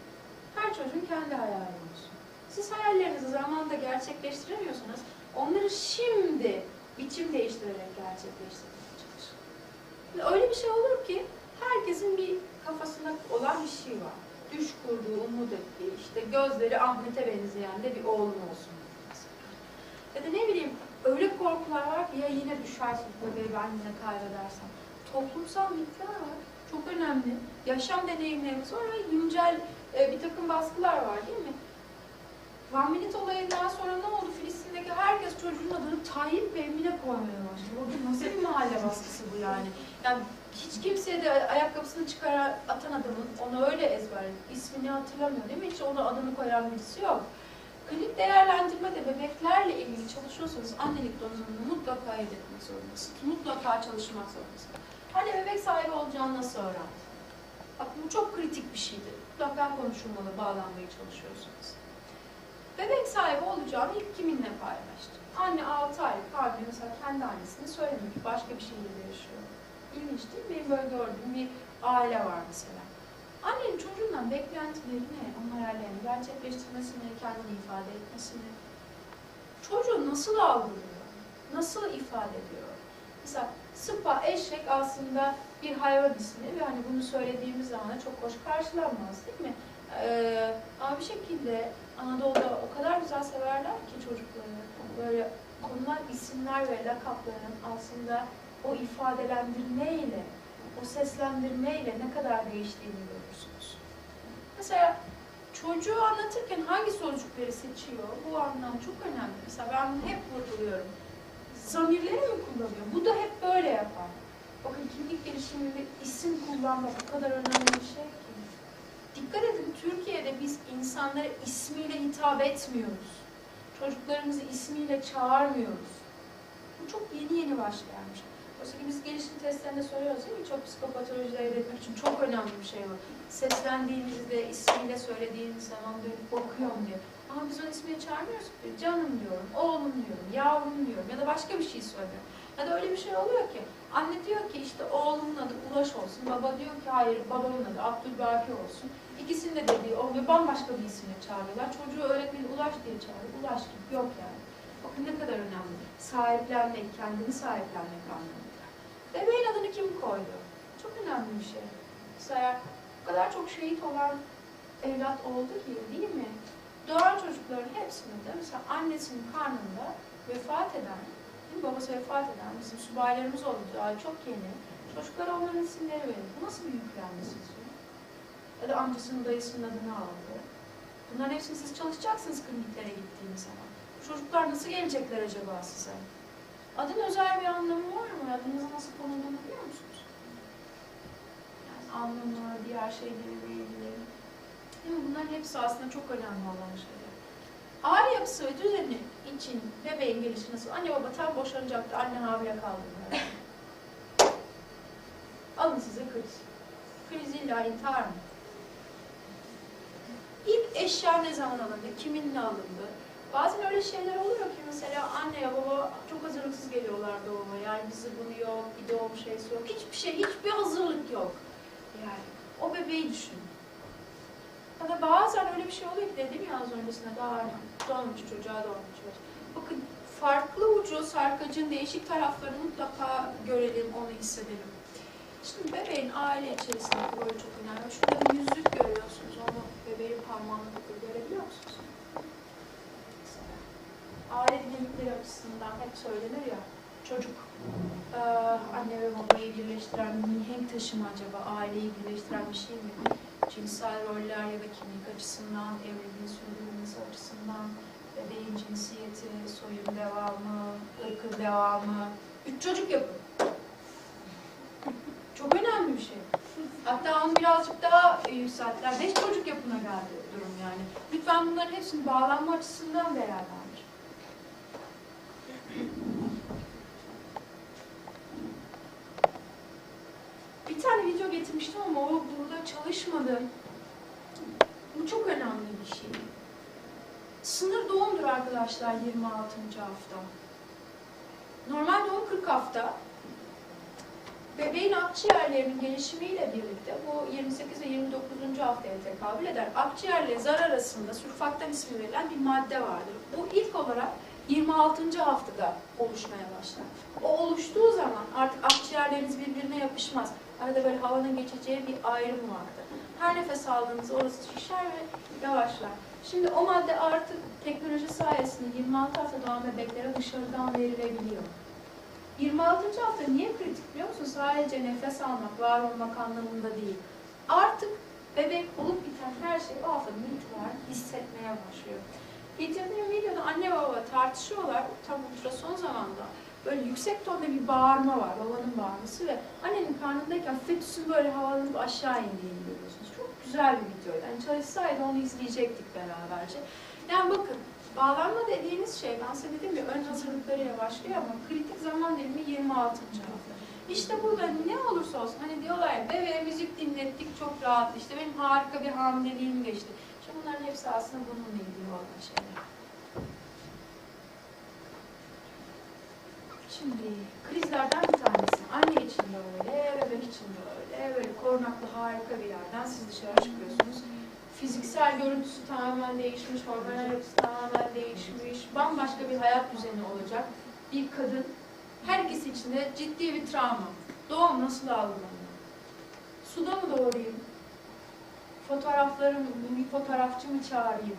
A: Her çocuğun kendi hayali olsun. Siz hayallerinizi zamanında gerçekleştiremiyorsanız onları şimdi biçim değiştirerek gerçekleştirmeye çalışın. Öyle bir şey olur ki herkesin bir kafasında olan bir şey var. Düş kurduğu, umut ettiği, işte gözleri Ahmet'e benzeyen de bir oğlum olsun. Ya da ne bileyim, öyle korkular var ki ya yine düşersin bebeği ben yine kaybedersem. Toplumsal mitler var. Çok önemli. Yaşam deneyimlerimiz var ve güncel bir takım baskılar var değil mi? One Minute olayından sonra ne oldu? Filistin'deki herkes çocuğun adını Tayyip ve Emine koymaya başladı. O gün nasıl bir mahalle baskısı bu yani? Yani hiç kimseye de ayakkabısını çıkara atan adamın onu öyle ezberledi. İsmini hatırlamıyor değil mi? Hiç ona adını koyan birisi yok. Klinik değerlendirmede bebeklerle ilgili çalışıyorsanız annelik donanımını mutlaka etmek zorundasınız. Mutlaka çalışmak zorundasınız. Hani bebek sahibi olacağını nasıl öğrendi? Bak bu çok kritik bir şeydir. Mutlaka konuşulmalı, bağlanmaya çalışıyorsunuz. Bebek sahibi olacağını ilk kiminle paylaştı? Anne 6 aylık hamile mesela kendi annesini söylemiyor ki başka bir şehirde yaşıyor. İlginç değil mi? Benim böyle gördüğüm bir aile var mesela. Annenin çocuğundan beklentileri ne? Onun hayallerini gerçekleştirmesini, kendini ifade etmesini. Çocuğu nasıl algılıyor? Nasıl ifade ediyor? Mesela sıpa, eşek aslında bir hayvan ismi ve hani bunu söylediğimiz zaman da çok hoş karşılanmaz değil mi? Ama bir şekilde Anadolu'da o kadar güzel severler ki çocukları. Böyle konular, isimler ve lakapların aslında o ifadelendirmeyle, o seslendirmeyle ne kadar değiştiğini görürsünüz. Mesela çocuğu anlatırken hangi sözcükleri seçiyor? Bu anlam çok önemli. Mesela ben bunu hep vurguluyorum. Zamirleri mi kullanıyor? Bu da hep böyle yapar. Bakın kimlik gelişiminde isim kullanmak o kadar önemli bir şey ki. Dikkat edin, Türkiye'de biz insanlara ismiyle hitap etmiyoruz. Çocuklarımızı ismiyle çağırmıyoruz. Bu çok yeni başlamış. Oysa ki biz gelişim testlerinde soruyoruz değil mi? Çok psikopatolojiler etmek için çok önemli bir şey var. Seslendiğimizde, ismiyle söylediğimiz zaman dönüp bakıyorum diyor. Ama biz onun ismiyle çağırmıyoruz ki. Canım diyorum, oğlum diyorum, yavrum diyorum ya da başka bir şey söylüyorum. Ya da öyle bir şey oluyor ki, anne diyor ki işte oğlumun adı Ulaş olsun, baba diyor ki hayır babamın adı Abdülbaki olsun. İkisinin de dediği olmuyor, bambaşka bir isimle çağırıyorlar. Çocuğu öğretmeni Ulaş diye çağırıyor, Ulaş gibi yok yani. Bakın ne kadar önemli. Sahiplenmek, kendini sahiplenmek anlamında. Bebeğin adını kim koydu? Çok önemli bir şey. Mesela bu kadar çok şehit olan evlat oldu ki değil mi? Doğan çocukların hepsinde mesela annesinin karnında vefat eden, babası vefat eden bizim subaylarımız oldu daha çok yeni. Çocuklara onların isimleri verir. Bu nasıl bir yüklenme sizce? Ya da amcasının, dayısının adını aldı. Bunların hepsini siz çalışacaksınız kliniklere gittiğiniz zaman. Bu çocuklar nasıl gelecekler acaba size? Adın özel bir anlamı var mı? Adınızı nasıl konulduğunu biliyor musunuz? Yani anlamı, diğer şeylerle ilgili. Değil mi? Bunların hepsi aslında çok önemli olan şeyler. Aile yapısı ve düzeni için bebeğin gelişi nasıl? Anne baba tam boşanacaktı, anne hamile kaldı. Alın size kriz. Kriz illa intihar mı? İlk eşya ne zaman alındı? Kiminle alındı? Bazen öyle şeyler oluyor ki mesela anne ya baba çok hazırlıksız geliyorlar doğuma. Yani bizi bunu yok, bir doğum şeysi yok. Hiçbir şey, hiçbir hazırlık yok. Yani o bebeği düşün. Ya da bazen öyle bir şey oluyor ki dedim ya az öncesinde daha doğmuş çocuğa doğmuş. Bakın farklı ucu sarkacın değişik taraflarını mutlaka görelim, onu hissedelim. Şimdi bebeğin aile içerisindeki böyle çok önemli. Şurada bir yüzük görüyorsunuz, onu bebeğin parmağını görebiliyor musunuz? Aile dinamikleri açısından hep söylenir ya, çocuk anne ve babayı birleştiren bir mihenk taşı mı acaba, aileyi birleştiren bir şey mi? Cinsel roller ya da kimlik açısından, evliliğin sürdürülmesi açısından, bebeğin cinsiyeti, soyun devamı, ırkın devamı, 3 çocuk yapın. Çok önemli bir şey. Hatta onu birazcık daha yükselttiler. 5 çocuk yapına geldi durum yani. Lütfen bunların hepsini bağlanma açısından değerlendir. Bir tane video getirmiştim ama o burada çalışmadı. Bu çok önemli bir şey. Sınır doğumdur arkadaşlar 26. hafta. Normal doğum 40 hafta. Bebeğin akciğerlerinin gelişimiyle birlikte bu 28 ve 29. haftaya tekabül eder. Akciğerle zar arasında sülfaktan ismi verilen bir madde vardır. Bu ilk olarak 26. haftada oluşmaya başlar. O oluştuğu zaman artık akciğerleriniz birbirine yapışmaz. Arada böyle havanın geçeceği bir ayrım vardır. Her nefes aldığınızda orası şişer ve yavaşlar. Şimdi o madde artık teknoloji sayesinde 26 hafta doğan bebeklere dışarıdan verilebiliyor. 26. hafta niye kritik biliyor musun? Sadece nefes almak, var olmak anlamında değil. Artık bebek olup biten her şey o haftadan itibaren hissetmeye başlıyor. İzlediğim videoda anne baba tartışıyorlar tam ultrason zamanında. Böyle yüksek tonda bir bağırma var, babanın bağırması ve annenin karnındayken fetüsün böyle havalanıp aşağı indiğini görüyorsunuz. Çok güzel bir videoydu. Yani çalışsaydı onu izleyecektik beraberce. Yani bakın, bağlanma dediğimiz şey, ben size dedim ya ön hazırlıklarıyla başlıyor ama kritik zaman dilimi 26. hafta. İşte burada ne olursa olsun, hani diyorlar ya bebeğe müzik dinlettik çok rahat, işte benim harika bir hamileliğim geçti. İşte bunların hepsi aslında bununla ilgili olan şeyler. Şimdi krizlerden bir tanesi. Anne için de öyle, bebek için de öyle. Böyle korunaklı harika bir yerden siz dışarı çıkıyorsunuz. Fiziksel görüntüsü tamamen değişmiş, hormonal yapısı tamamen değişmiş, bambaşka bir hayat düzeni olacak. Bir kadın, herkes için de ciddi bir travma. Doğum nasıl algılanıyor? Suda mı doğurayım? Fotoğraflarım, bir fotoğrafçı mı çağırayım?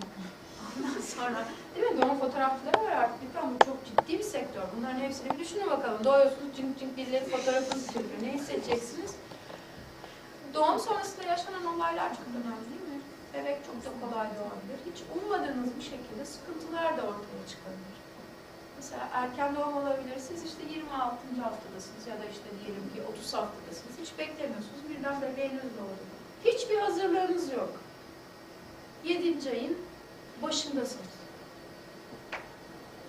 A: Ondan sonra, değil mi? Doğum fotoğrafçıları var artık. Lütfen bu çok ciddi bir sektör. Bunların hepsini bir düşünün bakalım. Doğuyorsunuz, cink cink birileri fotoğrafınızı çekiyor. Ne hissedeceksiniz? Doğum sonrasında yaşanan olaylar çok önemli değil mi? Bebek çok da kolay doğabilir. Hiç ummadığınız bir şekilde sıkıntılar da ortaya çıkabilir. Mesela erken doğum olabilir. Siz işte 26. haftadasınız ya da işte diyelim ki 30 haftadasınız. Hiç beklemiyorsunuz. Birden bebeğiniz doğdu. Hiçbir hazırlığınız yok. 7. ayın başındasınız.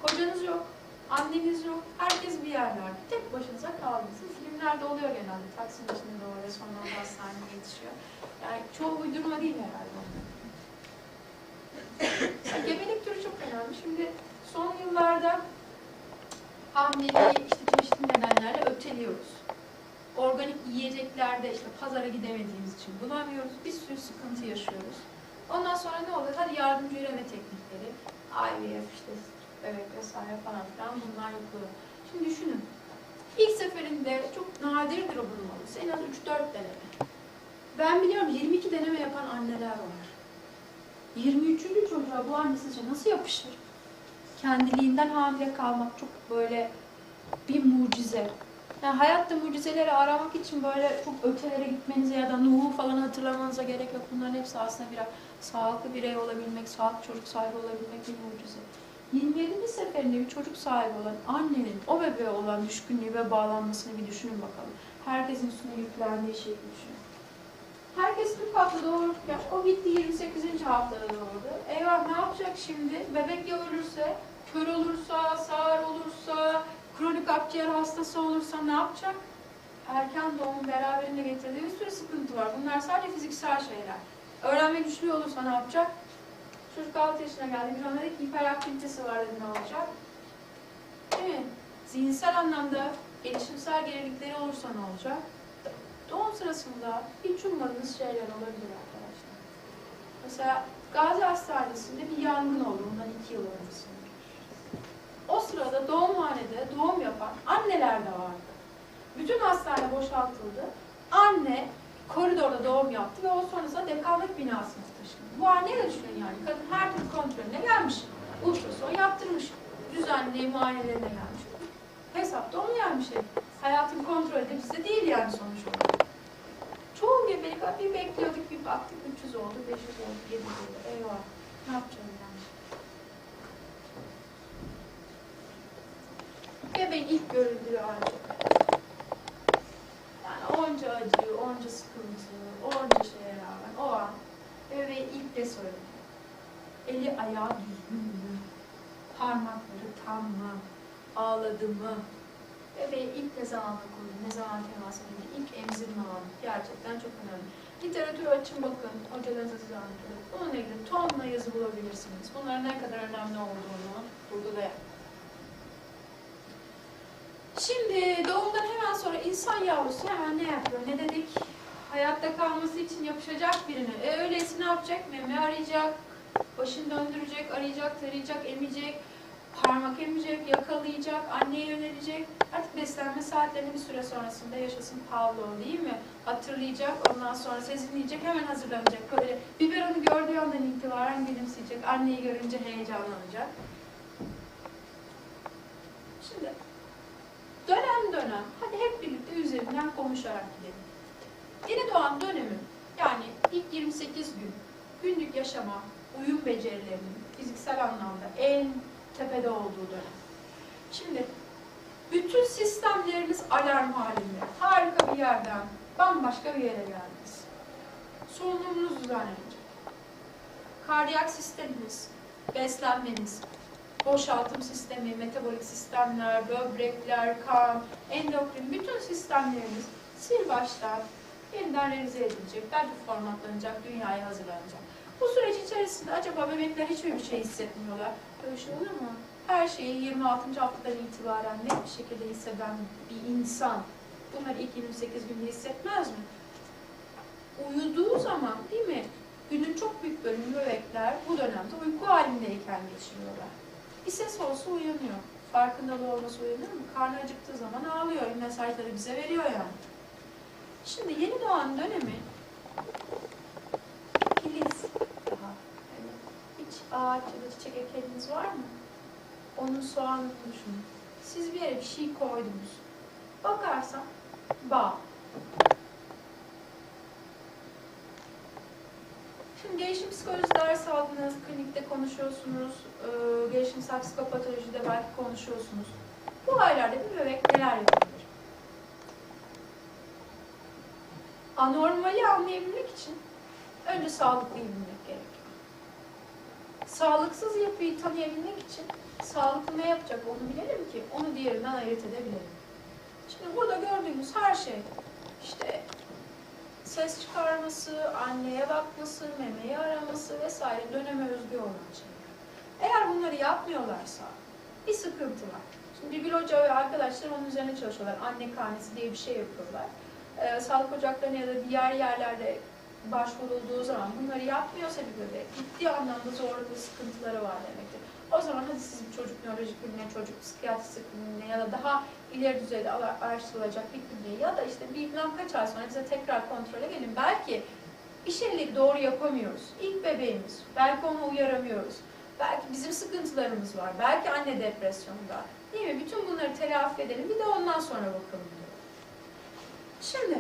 A: Kocanız yok, anneniz yok, herkes bir yerlerde. Tek başınıza kaldınız. Filmlerde oluyor genelde. Taksim içinde doğru, sonra hastaneye yetişiyor. Yani çoğu uydurma değil herhalde. Gebelik türü çok önemli. Şimdi son yıllarda hamileliği işte çeşitli nedenlerle öteliyoruz. Organik yiyeceklerde işte pazara gidemediğimiz için bulamıyoruz. Bir sürü sıkıntı yaşıyoruz. Ondan sonra ne oluyor? Hadi yardımcı üreme teknikleri, IVF, işte bebek vesaire falan filan bunlar yapılıyor. Şimdi düşünün. İlk seferinde çok nadirdir o bulunmalısı. En az 3-4 deneme. Ben biliyorum 22 deneme yapan anneler var. 23. çocuğa bu anne sizce nasıl yapışır? Kendiliğinden hamile kalmak çok böyle bir mucize. Yani hayatta mucizeleri aramak için böyle çok ötelere gitmenize ya da Nuh'u falan hatırlamanıza gerek yok. Bunların hepsi aslında birer sağlıklı birey olabilmek, sağlıklı çocuk sahibi olabilmek bir mucize. 27. seferinde bir çocuk sahibi olan annenin o bebeğe olan düşkünlüğü ve bağlanmasını bir düşünün bakalım. Herkesin üstüne yüklendiği şeyi düşünün. Herkes 40 hafta doğururken o gitti 28. haftada doğurdu. Eyvah ne yapacak şimdi? Bebek ya ölürse, kör olursa, sağır olursa, kronik akciğer hastası olursa ne yapacak? Erken doğum beraberinde getirdiği bir sürü sıkıntı var. Bunlar sadece fiziksel şeyler. Öğrenme güçlüğü olursa ne yapacak? Çocuk 6 yaşına geldi. Bir anda hiperaktivitesi var dedi ne olacak? Değil mi? Zihinsel anlamda gelişimsel gerilikleri olursa ne olacak? Doğum sırasında hiç ummadığınız şeyler olabilir arkadaşlar. Mesela Gazi Hastanesi'nde bir yangın oldu bundan 2 yıl öncesinde. O sırada doğumhanede doğum yapan anneler de vardı. Bütün hastane boşaltıldı. Anne koridorda doğum yaptı ve o sonrasında dekanlık binasına taşındı. Bu anne de düşünün yani. Kadın her türlü kontrolüne gelmiş. Ultrason yaptırmış. Düzenli muayenelerine gelmiş. Hesapta onu gelmiş. Hayatın kontrolü de bizde değil yani sonuç olarak. Çoğu gebelik bir bekliyorduk, bir baktık 300 oldu, 500 oldu, 700 oldu. Eyvah, ne yapacağım yani? Bebeğin ilk görüldüğü an çok önemli. Yani onca acı, onca sıkıntı, onca şeye rağmen o an bebeğin ilk de söyledi. Eli ayağı düzgün mü? Parmakları tam mı? Ağladı mı? Bebeği ilk ne zaman dokundu, ne zaman temas edildi, ilk emzirme anı gerçekten çok önemli. Literatür açın bakın, hocalarınıza size anlatıyor. Bununla ilgili tonla yazı bulabilirsiniz. Bunların ne kadar önemli olduğunu vurgulayın. Şimdi doğumdan hemen sonra insan yavrusu hemen ne yapıyor? Ne dedik? Hayatta kalması için yapışacak birini. Öyleyse ne yapacak? Meme arayacak, başını döndürecek, arayacak, tarayacak, emecek. parmak emecek, yakalayacak, anneye yönelecek. Artık beslenme saatlerini bir süre sonrasında yaşasın Pavlov değil mi? Hatırlayacak, ondan sonra sezinleyecek, hemen hazırlanacak. Böyle biberonu gördüğü andan itibaren gülümseyecek, anneyi görünce heyecanlanacak. Şimdi dönem dönem, hadi hep birlikte üzerinden konuşarak gidelim. Yeni doğan dönemi, yani ilk 28 gün günlük yaşama, uyum becerilerinin fiziksel anlamda en tepede olduğu dönem. Şimdi bütün sistemleriniz alarm halinde. Harika bir yerden bambaşka bir yere geldiniz. Solunumunuz düzenlenecek. Kardiyak sisteminiz, beslenmeniz, boşaltım sistemi, metabolik sistemler, böbrekler, kan, endokrin, bütün sistemleriniz sil baştan yeniden revize edilecek, dergi formatlanacak, dünyaya hazırlanacak. Bu süreç içerisinde acaba bebekler hiçbir şey hissetmiyorlar. Böyle şey olur mu? Her şeyi 26. haftadan itibaren net bir şekilde hisseden bir insan bunları ilk 28 günde hissetmez mi? Uyuduğu zaman değil mi? Günün çok büyük bölümü bebekler bu dönemde uyku halindeyken geçiriyorlar. Bir ses olsa uyanıyor. Farkındalığı olması uyanır mı? Karnı acıktığı zaman ağlıyor. Mesajları bize veriyor yani. Şimdi yeni doğan dönemi filiz daha. Yani hiç ağaç ya da çiçek ekeliniz var mı? Onun soğanını düşünün. Siz bir yere bir şey koydunuz. Bakarsan bağ. Şimdi gelişim psikolojisi ders aldınız, klinikte konuşuyorsunuz, gelişimsel psikopatolojide belki konuşuyorsunuz. Bu aylarda bir bebek neler yapabilir? Anormali anlayabilmek için önce sağlıklıyı bilmek gerekiyor. Sağlıksız yapıyı tanıyabilmek için sağlıklı ne yapacak onu bilelim ki onu diğerinden ayırt edebilelim. Şimdi burada gördüğümüz her şey, işte ses çıkarması, anneye bakması, memeyi araması vesaire döneme özgü olan şeyler. Eğer bunları yapmıyorlarsa bir sıkıntı var. Şimdi Bibül Hoca ve arkadaşlar onun üzerine çalışıyorlar. Anne karnesi diye bir şey yapıyorlar. Sağlık ocaklarına ya da diğer yerlerde başvurulduğu zaman bunları yapmıyorsa bir bebek ciddi anlamda zorluk ve sıkıntıları var demektir. O zaman hadi siz bir çocuk nörolojik kliniğine, çocuk psikiyatrisi kliniğine ya da daha ileri düzeyde araştırılacak bir kliniğe ya da işte bilmem kaç ay sonra bize tekrar kontrole gelin. Belki bir şeyleri doğru yapamıyoruz. İlk bebeğimiz, belki onu uyaramıyoruz. Belki bizim sıkıntılarımız var. Belki anne depresyonda. Değil mi? Bütün bunları telafi edelim. Bir de ondan sonra bakalım diyor. Şimdi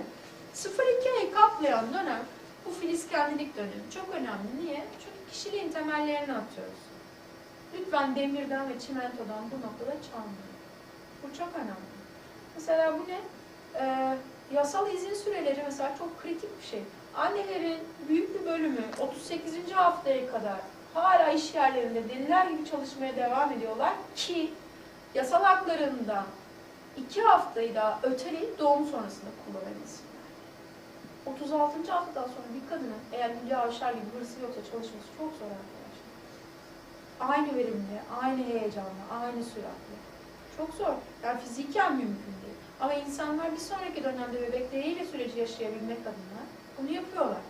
A: 0-2 ayı kaplayan dönem bu filiz kendilik dönemi. Çok önemli. Niye? Çünkü kişiliğin temellerini atıyoruz. Lütfen demirden ve çimentodan bu noktada çalmayın. Bu çok önemli. Mesela bu ne? Yasal izin süreleri mesela çok kritik bir şey. Annelerin büyük bir bölümü 38. haftaya kadar hala iş yerlerinde deliler gibi çalışmaya devam ediyorlar ki yasal haklarından 2 haftayı daha öteleyip doğum sonrasında kullanabilsinler. 36. haftadan sonra bir kadının eğer Hülya Avşar gibi hırsı yoksa çalışması çok zor arkadaşlar. Aynı verimli, aynı heyecanla, aynı süratle. Çok zor. Yani fiziken mümkün değil. Ama insanlar bir sonraki dönemde bebekleriyle süreci yaşayabilmek adına bunu yapıyorlar.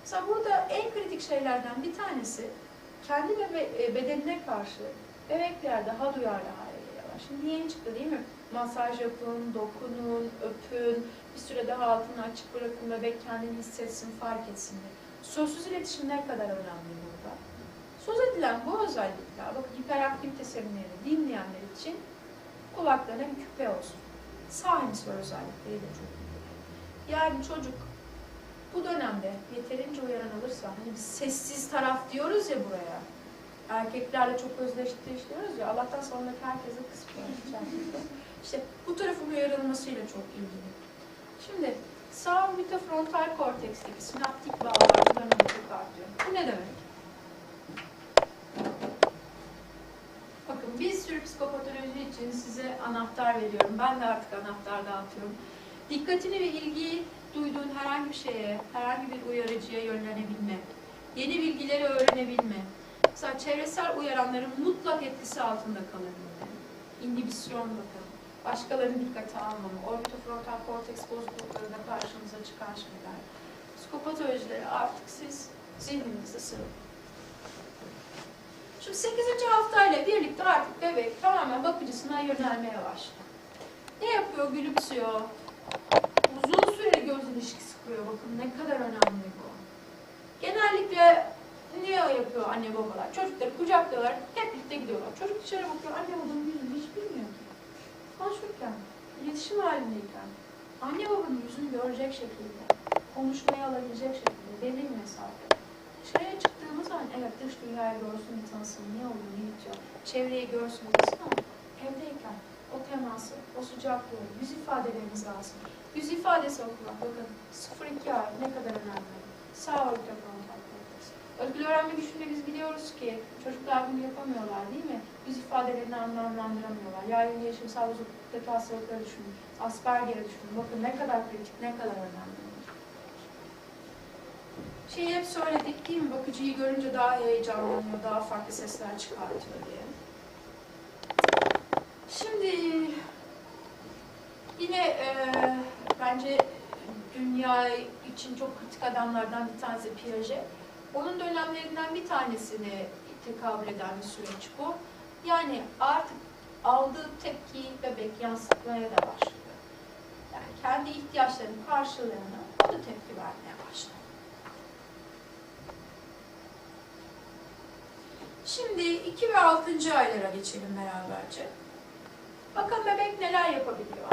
A: Mesela burada en kritik şeylerden bir tanesi kendi bedenine karşı bebekler daha duyarlı hale geliyorlar. Şimdi yeni çıktı değil mi? Masaj yapın, dokunun, öpün, bir süre daha altını açık bırakın, bebek kendini hissetsin, fark etsin diye. Sözsüz iletişim ne kadar önemli burada? Söz edilen bu özellikler, bakın hiperaktivite seminerleri dinleyenler için kulaklarına bir küpe olsun. Sağ hemisfer özellikleri de çok iyi. Yani çocuk bu dönemde yeterince uyaran alırsa, hani biz sessiz taraf diyoruz ya buraya, erkeklerle çok özdeşleştiriyoruz ya, Allah'tan sonraki herkese kısmıyor. İşte bu tarafın uyarılmasıyla çok ilgili. Şimdi sağ orbitofrontal korteksteki sinaptik bağlar bu dönemde çok artıyor. Bu ne demek? Bakın bir sürü psikopatoloji için size anahtar veriyorum. Ben de artık anahtar dağıtıyorum. Dikkatini ve ilgiyi duyduğun herhangi bir şeye, herhangi bir uyarıcıya yönlenebilme, yeni bilgileri öğrenebilme, mesela çevresel uyaranların mutlak etkisi altında kalabilme, inhibisyon bakın, başkalarının dikkate almama, orbitofrontal korteks bozuklukları da karşımıza çıkan şeyler. Psikopatolojileri artık siz zihninizde sığın. Şimdi 8. haftayla birlikte artık bebek tamamen bakıcısına yönelmeye başlıyor. Ne yapıyor? Gülümsüyor. Uzun süreli göz ilişkisi kuruyor. Bakın ne kadar önemli bu. Genellikle ne yapıyor anne babalar? Çocukları kucaklıyorlar, hep birlikte gidiyorlar. Çocuk dışarı bakıyor, anne babanın yüzünü hiç bilmiyor ki. Konuşurken, iletişim halindeyken, anne babanın yüzünü görecek şekilde, konuşmayı alabilecek şekilde, belli bir mesafe. Dışarıya çıktığımız zaman evet dış dünyayı görsün, bir tanısın, ne oluyor, ne bitiyor, çevreyi görsün, desin ama evdeyken o teması, o sıcaklığı, yüz ifadelerimiz lazım. Yüz ifadesi okumak, bakın 0-2 ay ne kadar önemli. Sağ orta kontak noktası. Özgür öğrenme güçlüğünde biz biliyoruz ki çocuklar bunu yapamıyorlar değil mi? Yüz ifadelerini anlamlandıramıyorlar. Yaygın yaşamsal bozuklukta hastalıkları düşünün. Asperger'e düşünün. Bakın ne kadar kritik, ne kadar önemli. Şeyi hep söyledik değil mi? Bakıcıyı görünce daha heyecanlanıyor, daha farklı sesler çıkartıyor diye. Şimdi yine bence dünya için çok kritik adamlardan bir tanesi Piaget. Onun dönemlerinden bir tanesini tekabül eden bir süreç bu. Yani artık aldığı tepkiyi bebek yansıtmaya da başlıyor. Yani kendi ihtiyaçlarının karşılığını o da tepki vermeye başlıyor. Şimdi 2 ve 6. aylara geçelim beraberce. Bakın bebek neler yapabiliyor.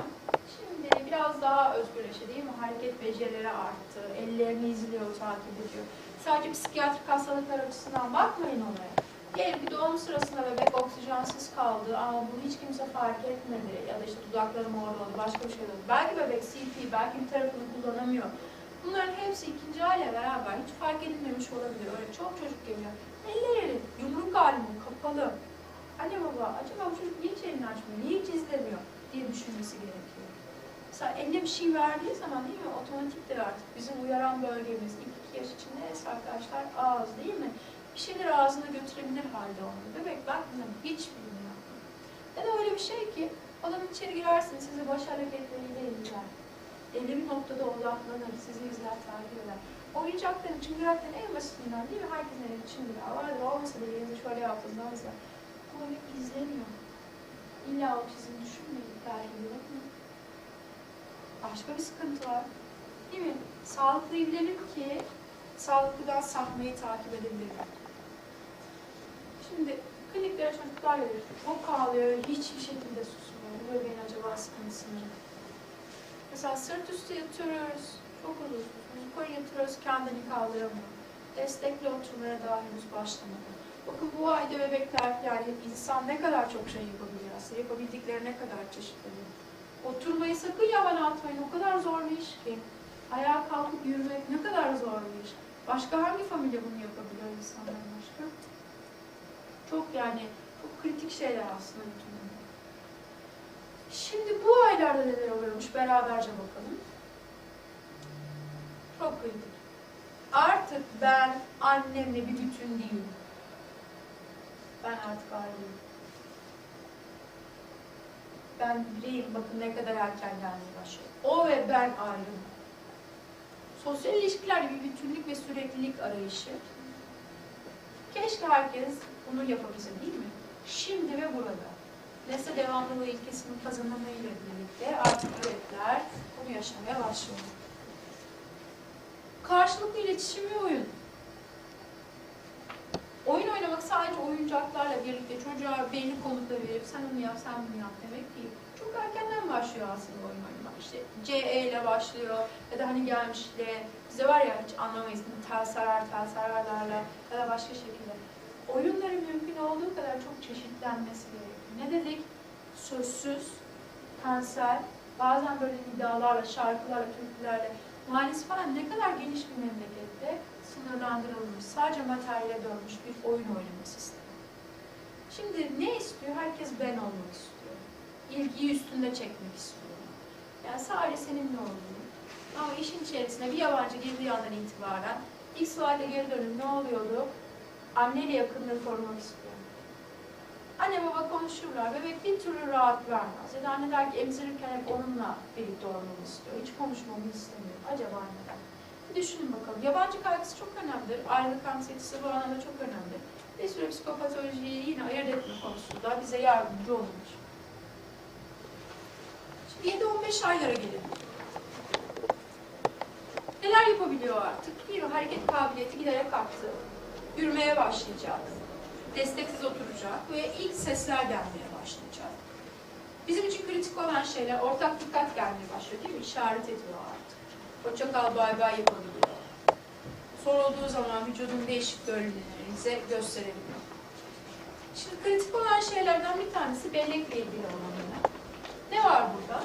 A: Şimdi biraz daha özgürleşti değil mi? Hareket becerileri arttı, ellerini izliyor, takip ediyor. Sadece psikiyatrik hastalıklar açısından bakmayın olaya. Diyelim ki doğum sırasında bebek oksijensiz kaldı ama bunu hiç kimse fark etmedi. Ya da işte dudakları morladı, başka bir şey oldu. Belki bebek CP, belki bir tarafını kullanamıyor. Bunların hepsi 2. ayla beraber hiç fark edilmemiş olabilir. Öyle çok çocuk geliyor. Elleri yumruk halinde, kapalı. Anne baba, acaba bu çocuk niye hiç elini açmıyor, niye hiç izlemiyor diye düşünmesi gerekiyor. Mesela eline bir şey verdiği zaman değil mi, otomatiktir artık. Bizim uyaran bölgemiz, ilk 2 yaş için neresi arkadaşlar? Ağız değil mi? Bir şeyleri ağzına götürebilir halde oldu. Bebek ben bunları hiç bilmiyor. Ya da öyle bir şey ki, odanın içeri girersiniz, sizi baş hareketleriyle izler. Belli bir noktada odaklanır, sizi izler, takip eder. Oyuncakların, çıngırakların en basitinden değil mi? Herkesin elinde çıngırağı vardır. Olmasa da elinizi şöyle yaptığında izler. Bu bebek izlemiyor. İlla otizm düşünmeyin belki de. Başka bir sıkıntı var. Değil mi? Sağlıklıyı bilelim ki sağlıklıdan sapmayı takip edebilirim. Şimdi kliniklere çocuklar gelir. Çok ağlıyor, hiçbir şekilde susmuyor. Bu bebeğin acaba sıkıntısı ne? Mesela sırt üstü yatıyoruz. Çok huzursuz. Yukarı yatıyoruz, kendini kaldıramıyor. Destekli oturmaya daha henüz başlamadı. Bakın bu ayda bebekler, yani insan ne kadar çok şey yapabiliyor aslında. Yapabildikleri ne kadar çeşitli. Oturmayı sakın yalan atmayın. O kadar zor bir iş ki. Ayağa kalkıp yürümek ne kadar zor bir iş. Başka hangi familya bunu yapabiliyor insanlar başka? Çok yani, çok kritik şeyler aslında bütün bunlar. Şimdi bu aylarda neler oluyormuş beraberce bakalım. Çok kritik. Artık ben annemle bir bütün değilim. Ben artık ayrıyım. Ben bireyim, bakın ne kadar erken gelmeye başlıyor. O ve ben ayrım. Sosyal ilişkilerde bir bütünlük ve süreklilik arayışı. Keşke herkes bunu yapabilse değil mi? Şimdi ve burada. Nesne devamlılığı ilkesinin kazanımıyla birlikte artık bebekler bunu yaşamaya başlıyor. Karşılıklı iletişim ve oyun. Oyun oynamak sadece oyuncaklarla birlikte çocuğa belli komutları verip sen onu yap, sen bunu yap demek değil. Çok erkenden başlıyor aslında oyun oynamak. İşte CE ile başlıyor ya da hani gelmişle bize var ya hiç anlamayız tel sararlarla ya da başka şekilde. Oyunların mümkün olduğu kadar çok çeşitlenmesi gerekiyor. Ne dedik? Sözsüz, tensel, bazen böyle nidalarla, şarkılarla, türkülerle, mahallesi falan ne kadar geniş bir memlekette sınırlandırılmış, sadece materyale dönmüş bir oyun oynama sistemi. Şimdi ne istiyor? Herkes ben olmak istiyor. İlgiyi üstünde çekmek istiyor. Yani sadece seninle olduğunu. Ama işin içerisine bir yabancı girdiği andan itibaren ilk slayda geri dönüp ne oluyordu? Anneyle yakınlığı korumak istiyor. Anne baba konuşurlar, bebek bir türlü rahat vermez. Ya da anne der ki emzirirken hep onunla birlikte olmamı istiyor. Hiç konuşmamı istemiyor. Acaba neden? Düşünün bakalım. Yabancı kaygısı çok önemlidir. Ayrılık anksiyetesi bu anlamda çok önemli. Bir sürü psikopatolojiyi yine ayırt etme konusunda bize yardımcı olunur. Şimdi 7-15 aylara gelelim. Neler yapabiliyor artık? Bir hareket kabiliyeti giderek arttı. Yürümeye başlayacak. Desteksiz oturacak ve ilk sesler gelmeye başlayacak. Bizim için kritik olan şeyler ortak dikkat gelmeye başlıyor değil mi? İşaret ediyor artık. Hoşça kal, bay bay yapabiliyor. Sorulduğu zaman vücudun değişik bölümlerini bize gösterebiliyor. Şimdi kritik olan şeylerden bir tanesi bellekle ilgili olanlar. Ne var burada?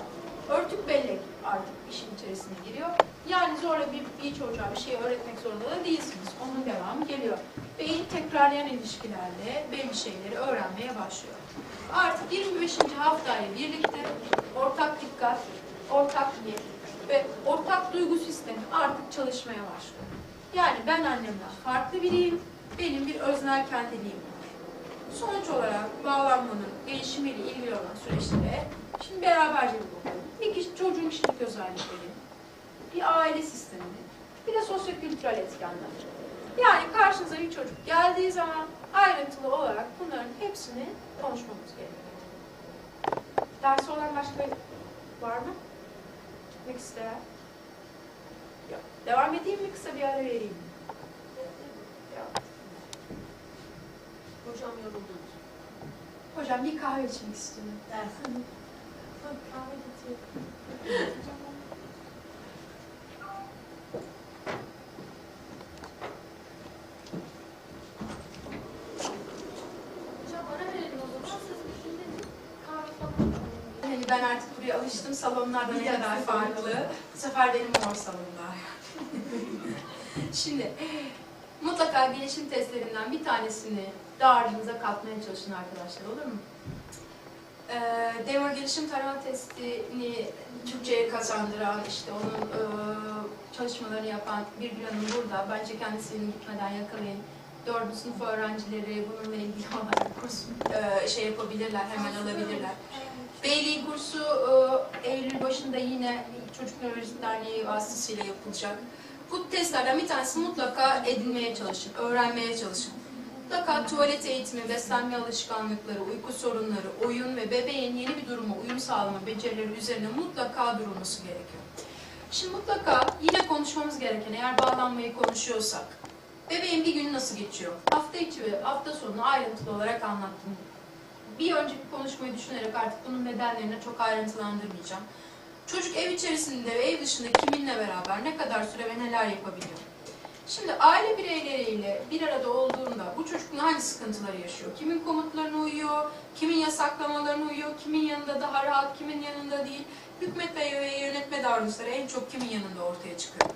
A: Örtük bellek artık işin içerisine giriyor. Yani zorla bir çocuğa bir şey öğretmek zorunda da değilsiniz. Onun devamı geliyor. Beyin tekrarlayan ilişkilerle belli şeyleri öğrenmeye başlıyor. Artık 25. haftayla birlikte ortak dikkat, ortak niyet ve ortak duygu sistemi artık çalışmaya başlıyor. Yani ben annemden farklı biriyim, benim bir öznel kendiliğim var. Sonuç olarak bağlanmanın gelişimiyle ilgili olan süreçlere şimdi beraberce bir bakalım. Bir kişi, çocuğun kişilik özellikleri, bir aile sistemi, bir de sosyokültürel etkenler. Yani karşınıza bir çocuk geldiği zaman ayrıntılı olarak bunların hepsini konuşmamız gerekiyor. Dersi olan başka var mı? Gitmek isteyen? Yok. Devam edeyim mi? Kısa bir ara vereyim mi? Yok.
B: Hocam yoruldunuz.
A: Hocam bir kahve içmek istiyorum.
B: Dersin.
A: Kahve getiriyorum. Ben artık buraya alıştım. Salonlarda ne kadar farklı. Bu sefer benim mor salonlar. Şimdi mutlaka gelişim testlerinden bir tanesini dağarcığınıza katmaya çalışın arkadaşlar, olur mu? Demo gelişim tarama testini Türkçe'ye kazandıran, işte onun çalışmalarını yapan bir Hanım burada. Bence kendisini gitmeden yakalayın. 4. sınıf öğrencileri bununla ilgili olarak kurs yapabilirler, hemen alabilirler. Beyliği kursu Eylül başında yine Çocuk Nöroloji Derneği vasıtasıyla yapılacak. Bu testlerden bir tanesi mutlaka edinmeye çalışın, öğrenmeye çalışın. Mutlaka tuvalet eğitimi, beslenme alışkanlıkları, uyku sorunları, oyun ve bebeğin yeni bir duruma uyum sağlama becerileri üzerine mutlaka durulması gerekiyor. Şimdi mutlaka yine konuşmamız gereken, eğer bağlanmayı konuşuyorsak, bebeğin bir günü nasıl geçiyor? Hafta içi ve hafta sonunu ayrıntılı olarak anlattım. Bir önceki konuşmayı düşünerek artık bunun nedenlerini çok ayrıntılandırmayacağım. Çocuk ev içerisinde ve ev dışında kiminle beraber ne kadar süre ve neler yapabiliyor? Şimdi aile bireyleriyle bir arada olduğunda bu çocuk hangi sıkıntıları yaşıyor? Kimin komutlarına uyuyor, kimin yasaklamalarına uyuyor, kimin yanında daha rahat, kimin yanında değil? Hükmetme ve yönetme davranışları en çok kimin yanında ortaya çıkıyor?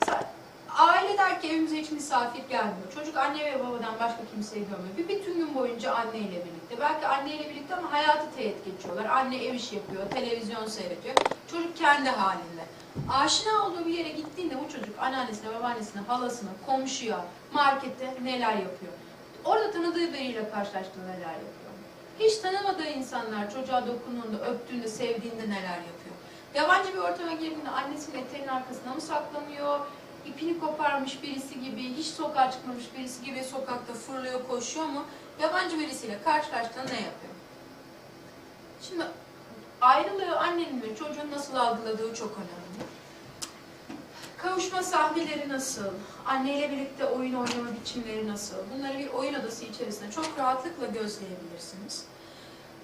A: Mesela aile der ki evimize hiç misafir gelmiyor. Çocuk anne ve babadan başka kimseyi görmüyor. Bütün gün boyunca anneyle birlikte. Belki anneyle birlikte ama hayatı teğet geçiyorlar. Anne ev işi yapıyor, televizyon seyrediyor. Çocuk kendi halinde. Aşina olduğu bir yere gittiğinde bu çocuk anneannesine, babaannesine, halasına, komşuya, markette neler yapıyor? Orada tanıdığı biriyle karşılaştığında neler yapıyor? Hiç tanımadığı insanlar çocuğa dokunduğunda, öptüğünde, sevdiğinde neler yapıyor? Yabancı bir ortama girdiğinde annesinin eteğinin arkasına mı saklanıyor? İpini koparmış birisi gibi, hiç sokağa çıkmamış birisi gibi sokakta fırlıyor, koşuyor mu? Yabancı birisiyle karşılaştığında ne yapıyor? Şimdi ayrılığı annenin ve çocuğun nasıl algıladığı çok önemli. Kavuşma sahneleri nasıl? Anneyle birlikte oyun oynama biçimleri nasıl? Bunları bir oyun odası içerisinde çok rahatlıkla gözleyebilirsiniz.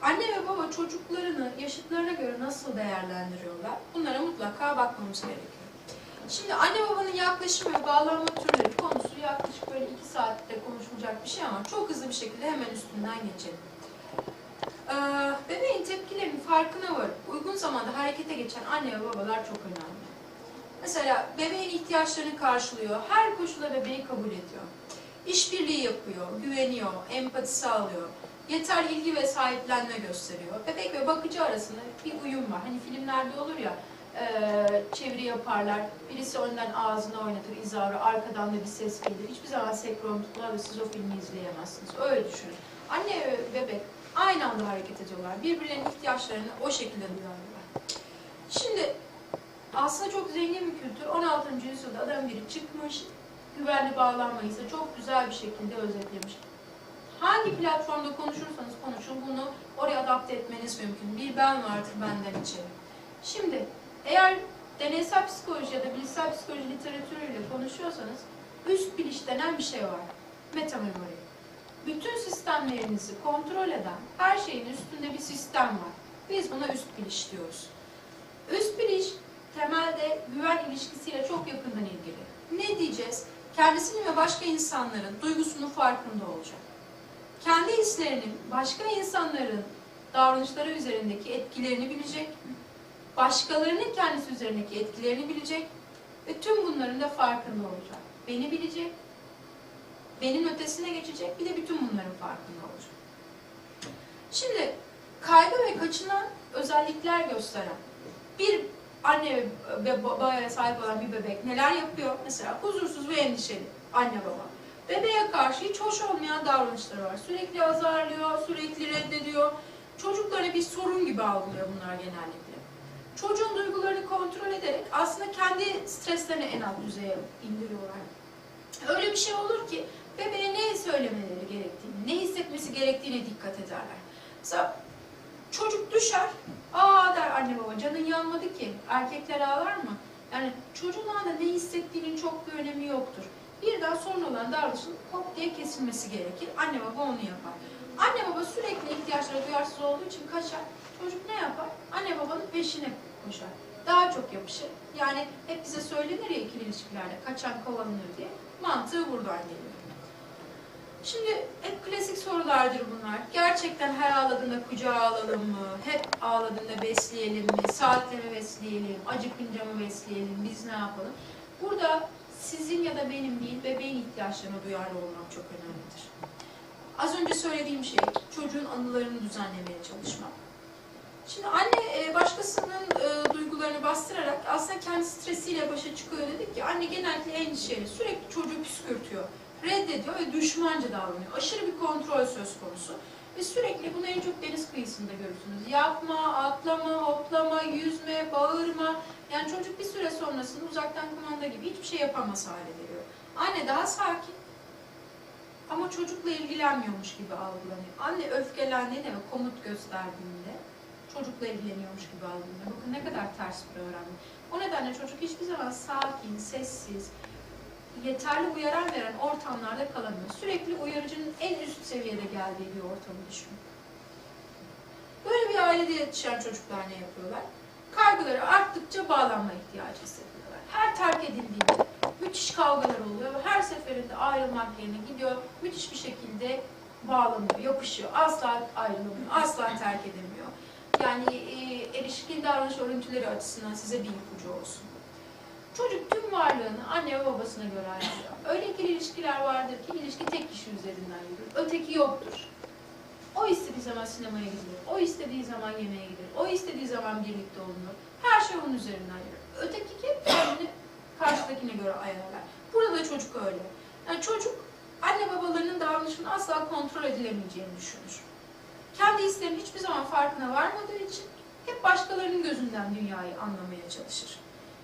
A: Anne ve baba çocuklarını yaşıtlarına göre nasıl değerlendiriyorlar? Bunlara mutlaka bakmamız gerekiyor. Şimdi anne babanın yaklaşım ve bağlanma türleri konusu yaklaşık böyle 2 saatte konuşulacak bir şey ama çok hızlı bir şekilde hemen üstünden geçelim. Bebeğin tepkilerinin farkına varıp uygun zamanda harekete geçen anne ve babalar çok önemli. Mesela bebeğin ihtiyaçlarını karşılıyor, her koşulda bebeği kabul ediyor. İşbirliği yapıyor, güveniyor, empati sağlıyor, yeter ilgi ve sahiplenme gösteriyor. Bebek ve bakıcı arasında bir uyum var. Hani filmlerde olur ya, çeviri yaparlar, birisi önden ağzını oynatır, izahı, arkadan da bir ses gelir. Hiçbir zaman senkron tutmaz ve siz o filmi izleyemezsiniz. Öyle düşünün. Anne ve bebek aynı anda hareket ediyorlar. Birbirlerinin ihtiyaçlarını o şekilde duyarlar. Şimdi Aslında çok zengin bir kültür. 16. yüzyılda adam biri çıkmış, güvenli bağlanmayı ise çok güzel bir şekilde özetlemiş. Hangi platformda konuşursanız konuşun, bunu oraya adapte etmeniz mümkün. Bir ben vardır benden içeri. Şimdi eğer deneysel psikoloji ya da bilişsel psikoloji literatürüyle konuşuyorsanız üst biliş denen bir şey var. Metamemori. Bütün sistemlerinizi kontrol eden her şeyin üstünde bir sistem var. Biz buna üst biliş diyoruz. Üst biliş temelde güven ilişkisiyle çok yakından ilgili. Ne diyeceğiz? Kendisinin ve başka insanların duygusunun farkında olacak. Kendi hislerinin başka insanların davranışları üzerindeki etkilerini bilecek. Başkalarının kendisi üzerindeki etkilerini bilecek. Ve tüm bunların da farkında olacak. Beni bilecek. Benim ötesine geçecek. Bir de bütün bunların farkında olacak. Şimdi kaygı ve kaçınan özellikler gösteren bir anne ve babaya sahip olan bir bebek neler yapıyor? Mesela huzursuz ve endişeli anne baba. Bebeğe karşı hiç hoş olmayan davranışları var. Sürekli azarlıyor, sürekli reddediyor. Çocukları bir sorun gibi algılıyor bunlar genellikle. Çocuğun duygularını kontrol ederek aslında kendi streslerini en alt düzeye indiriyorlar. Öyle bir şey olur ki bebeğe ne söylemeleri gerektiğini, ne hissetmesi gerektiğine dikkat ederler. Mesela çocuk düşer, aa der anne baba, canın yanmadı ki. Erkekler ağlar mı? Yani çocuğun anda ne hissettiğinin çok bir önemi yoktur. Birden sorun olan davranışın hop diye kesilmesi gerekir. Anne baba onu yapar. Anne baba sürekli ihtiyaçlara duyarsız olduğu için kaçar. Çocuk ne yapar? Anne babanın peşine koşar. Daha çok yapışır. Yani hep bize söylenir ya ikili ilişkilerde kaçan kovalanır diye. Mantığı buradan geliyor. Şimdi hep klasik sorulardır bunlar. Gerçekten her ağladığında kucağa alalım mı? Hep ağladığında besleyelim mi? Saatle mi besleyelim? Acıkınca mı besleyelim? Biz ne yapalım? Burada sizin ya da benim değil, bebeğin ihtiyaçlarına duyarlı olmak çok önemlidir. Az önce söylediğim şey, çocuğun anılarını düzenlemeye çalışmak. Şimdi anne başkasının duygularını bastırarak aslında kendi stresiyle başa çıkıyor dedik ki anne genellikle endişeli, sürekli çocuğu püskürtüyor, reddediyor ve düşmanca davranıyor. Aşırı bir kontrol söz konusu. Ve sürekli bunu en çok deniz kıyısında görürsünüz. Yapma, atlama, hoplama, yüzme, bağırma. Yani çocuk bir süre sonrasında uzaktan kumanda gibi hiçbir şey yapamaz hale geliyor. Anne daha sakin ama çocukla ilgilenmiyormuş gibi algılanıyor. Anne öfkelendiğinde ve komut gösterdiğinde çocukla ilgileniyormuş gibi algılanıyor. Bakın ne kadar ters bir öğrenme. O nedenle çocuk hiçbir zaman sakin, sessiz, yeterli uyaran veren ortamlarda kalamıyor. Sürekli uyarıcının en üst seviyede geldiği bir ortamı düşünün. Böyle bir ailede yetişen çocuklar ne yapıyorlar? Kaygıları arttıkça bağlanma ihtiyacı hissediyorlar. Her terk edildiğinde müthiş kavgalar oluyor ve her seferinde ayrılmak yerine gidiyor, müthiş bir şekilde bağlanıyor, yapışıyor. Asla ayrılamıyor, asla terk edemiyor. Yani erişkin davranış örüntüleri açısından size bir ipucu olsun. Çocuk tüm varlığını anne ve babasına göre ayarlıyor. Öyle ikili ilişkiler vardır ki ilişki tek kişi üzerinden yürür. Öteki yoktur. O istediği zaman sinemaya gidilir. O istediği zaman yemeğe gidilir. O istediği zaman birlikte olunur. Her şey onun üzerinden yürür. Öteki hep kendini karşıdakine göre ayarlar. Burada çocuk öyle. Yani çocuk anne babalarının davranışını asla kontrol edilemeyeceğini düşünür. Kendi hislerinin hiçbir zaman farkına varmadığı için hep başkalarının gözünden dünyayı anlamaya çalışır.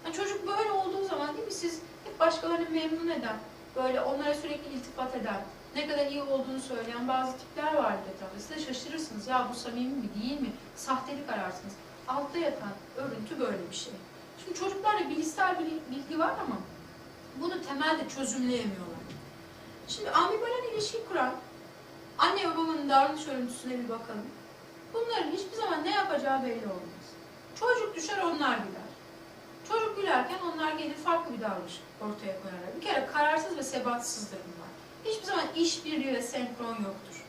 A: Yani çocuk böyle olduğu zaman değil mi siz hep başkalarını memnun eden, böyle onlara sürekli iltifat eden, ne kadar iyi olduğunu söyleyen bazı tipler vardır etrafta. Siz de şaşırırsınız. Ya bu samimi mi değil mi? Sahtelik ararsınız. Altta yatan örüntü böyle bir şey. Şimdi çocuklarda bilişsel bilgi var ama bunu temelde çözümleyemiyorlar. Şimdi ambivalent ilişki kuran anne ve babanın davranış örüntüsüne bir bakalım. Bunların hiçbir zaman ne yapacağı belli olmaz. Çocuk düşer onlar güler. Çocuk gülerken onlar gelir farklı bir davranış ortaya koyarlar. Bir kere kararsız ve sebatsızdır bunlar. Hiçbir zaman işbirliği ve senkron yoktur.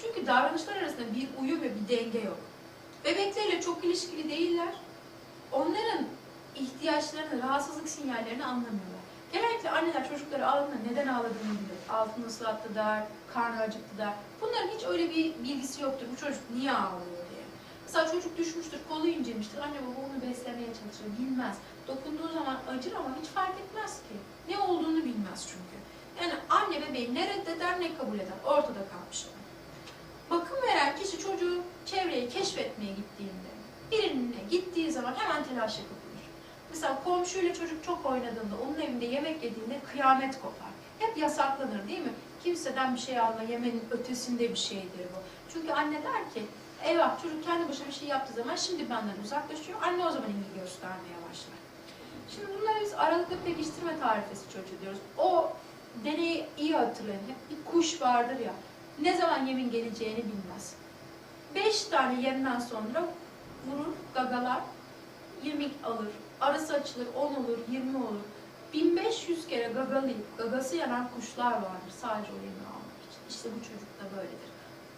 A: Çünkü davranışlar arasında bir uyum ve bir denge yok. Bebeklerle çok ilişkili değiller. Onların ihtiyaçlarını, rahatsızlık sinyallerini anlamıyorlar. Genellikle anneler çocukları ağladığında neden ağladığını bilir. Altını ıslattı der, karnı acıktı der. Bunların hiç öyle bir bilgisi yoktur. Bu çocuk niye ağlıyor diye. Mesela çocuk düşmüştür, kolu incemiştir. Anne baba onu beslemeye çalışır, bilmez. Dokunduğu zaman acır ama hiç fark etmez ki. Ne olduğunu bilmez çünkü. Yani anne bebeği ne reddeder ne kabul eder. Ortada kalmışlar. Bakım veren kişi çocuğu çevreyi keşfetmeye gittiğinde, birine gittiği zaman hemen telaşa kapılır. Mesela komşuyla çocuk çok oynadığında, onun evinde yemek yediğinde kıyamet kopar. Hep yasaklanır değil mi? Kimseden bir şey alma, yemenin ötesinde bir şeydir bu. Çünkü anne der ki, eyvah çocuk kendi başına bir şey yaptığı zaman şimdi benden uzaklaşıyor. Anne o zaman ilgi göstermeye başlar. Şimdi bunları biz aralıklı pekiştirme tarifesi çocuğu diyoruz. O deneyi iyi hatırlayın. Hep bir kuş vardır ya, ne zaman yemin geleceğini bilmez. 5 tane yemden sonra vurur, gagalar, 20 alır. Arası açılır, 10 olur, 20 olur. 1500 kere gagalayıp gagası yanan kuşlar vardır sadece o yemeği almak için. İşte bu çocuk da böyledir.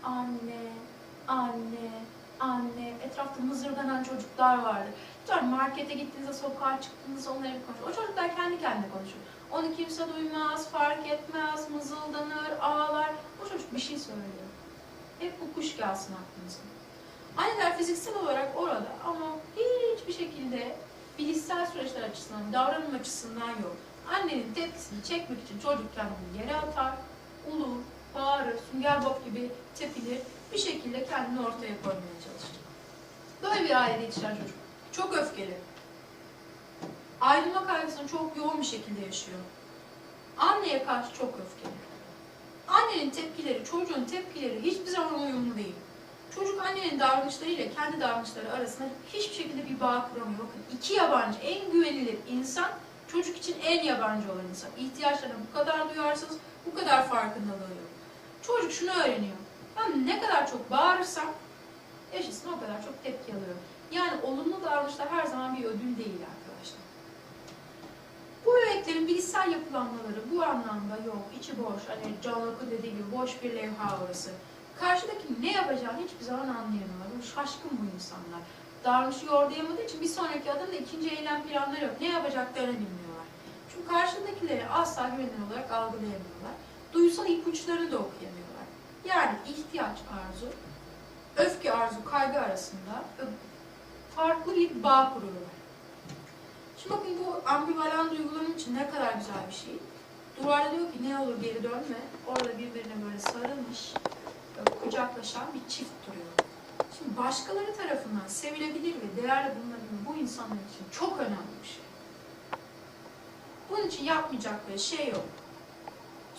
A: Anne, anne, anne. Etrafta mızırdanan çocuklar vardır. Lütfen markete gittiğinizde, sokağa çıktığınızda onları bir konuşun. O çocuklar kendi kendine konuşur. Onu kimse duymaz, fark etmez, mızıldanır, ağlar. O çocuk bir şey söylüyor. Hep bu kuş gelsin aklınıza. Anneler fiziksel olarak orada ama hiçbir şekilde bilişsel süreçler açısından, davranım açısından yok. Annenin tepkisini çekmek için çocuk kendini yere atar, ulur, bağırır, sünger bob gibi tepilir, bir şekilde kendini ortaya koymaya çalışır. Böyle bir ailede yetişen çocuk çok öfkeli. Ayrılma kaygısını çok yoğun bir şekilde yaşıyor. Anneye karşı çok öfkeli. Annenin tepkileri, çocuğun tepkileri hiçbir zaman uyumlu değil. Çocuk annenin davranışlarıyla kendi davranışları arasında hiçbir şekilde bir bağ kuramıyor. Bakın, iki yabancı, en güvenilir insan, çocuk için en yabancı olan insan. İhtiyaçlarına bu kadar duyarsız, bu kadar farkındalığı yok. Çocuk şunu öğreniyor. Ben ne kadar çok bağırırsam, yaşasın o kadar çok tepki alıyor. Yani olumlu davranışlar her zaman bir ödül değil arkadaşlar. Bu bebeklerin bilişsel yapılanmaları bu anlamda yok. İçi boş, hani John Locke'un dediği gibi boş bir levha orası. Karşıdaki ne yapacağını hiçbir zaman anlayamıyorlar. Şaşkın bu insanlar. Davranışı yordayamadığı için bir sonraki adımda ikinci eylem planları yok. Ne yapacaklarını bilmiyorlar. Çünkü karşıdakileri asla güvenilir olarak algılayamıyorlar. Duysal ipuçlarını da okuyamıyorlar. Yani ihtiyaç arzu, öfke arzu, kaygı arasında farklı bir bağ kuruyorlar. Şimdi bakın, bu ambivalan duyguların için ne kadar güzel bir şey. Duvarda diyor ki ne olur geri dönme. Orada birbirine böyle sarılmış, kucaklaşan bir çift duruyor. Şimdi başkaları tarafından sevilebilir ve değerli bulunabilen bu insanlar için çok önemli bir şey. Bunun için yapmayacakları şey yok.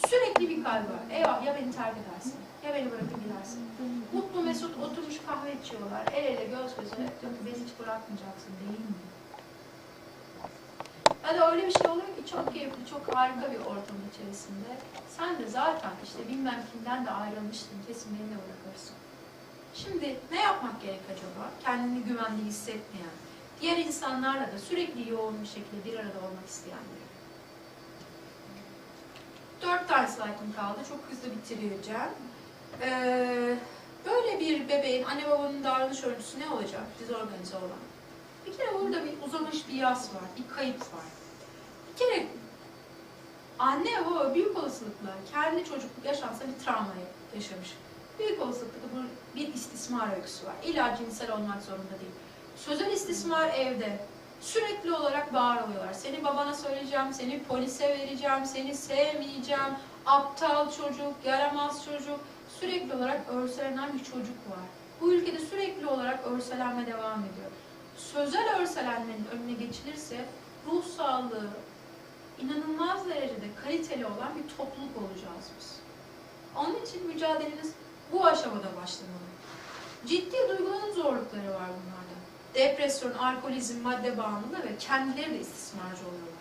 A: Sürekli bir kalbi var. Eyvah ya beni terk edersin, ya beni bırakıp gidersin. Mutlu mesut oturmuş kahve içiyorlar. El ele göz göze diyor ki beni hiç bırakmayacaksın değil mi? Ya da öyle bir şey oluyor ki çok keyifli, çok harika bir ortam içerisinde. Sen de zaten işte bilmem kimden de ayrılmıştın, kesin beni de bırakırsın. Şimdi ne yapmak gerek acaba? Kendini güvende hissetmeyen, diğer insanlarla da sürekli yoğun bir şekilde bir arada olmak isteyen biri. 4 tane slaytım kaldı, çok hızlı bitireceğim. Böyle bir bebeğin, anne babanın davranış örüntüsü ne olacak? Dizorganize olan. Bir kere burada bir uzamış bir yas var, bir kayıp var. Bir kere anne baba büyük olasılıkla kendi çocukluk yaşansa bir travma yaşamış. Büyük olasılıkla bir istismar öyküsü var. İlla cinsel olmak zorunda değil. Sözel istismar evde. Sürekli olarak bağırıyorlar. Seni babana söyleyeceğim, seni polise vereceğim, seni sevmeyeceğim, aptal çocuk, yaramaz çocuk. Sürekli olarak örselenen bir çocuk var. Bu ülkede sürekli olarak örselenme devam ediyor. Sözel örselenmenin önüne geçilirse ruh sağlığı inanılmaz derecede kaliteli olan bir topluluk olacağız biz. Onun için mücadelemiz bu aşamada başlamalı. Ciddi duyguların zorlukları var bunlarda. Depresyon, alkolizm, madde bağımlılığı ve kendileri de istismarcı oluyorlar.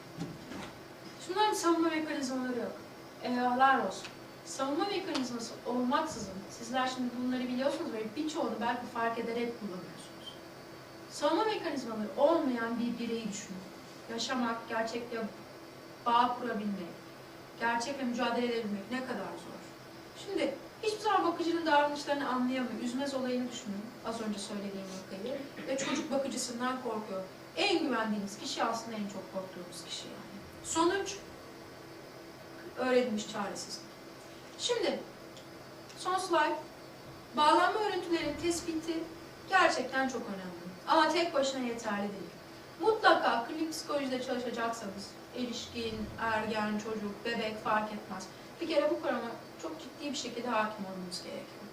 A: Şunların savunma mekanizmaları yok. Eyvallah olsun. Savunma mekanizması olmaksızın, sizler şimdi bunları biliyorsunuz ve birçoğunu belki fark ederek kullanıyorsunuz. Savunma mekanizmaları olmayan bir bireyi düşünün. Yaşamak, gerçekle bağ kurabilmek, gerçekle mücadele edebilmek ne kadar zor. Şimdi hiçbir zaman bakıcının davranışlarını anlayamıyor. Üzmez olayını düşünün. Az önce söylediğim vakayı. Ve çocuk bakıcısından korkuyor. En güvendiğiniz kişi aslında en çok korktuğumuz kişi yani. Sonuç öğrenilmiş çaresizlik. Şimdi son slide. Bağlanma örüntülerin tespiti gerçekten çok önemli. Ama tek başına yeterli değil. Mutlaka klinik psikolojide çalışacaksanız erişkin, ergen, çocuk, bebek fark etmez. Bir kere bu kurama çok ciddi bir şekilde hakim olmanız gerekiyor.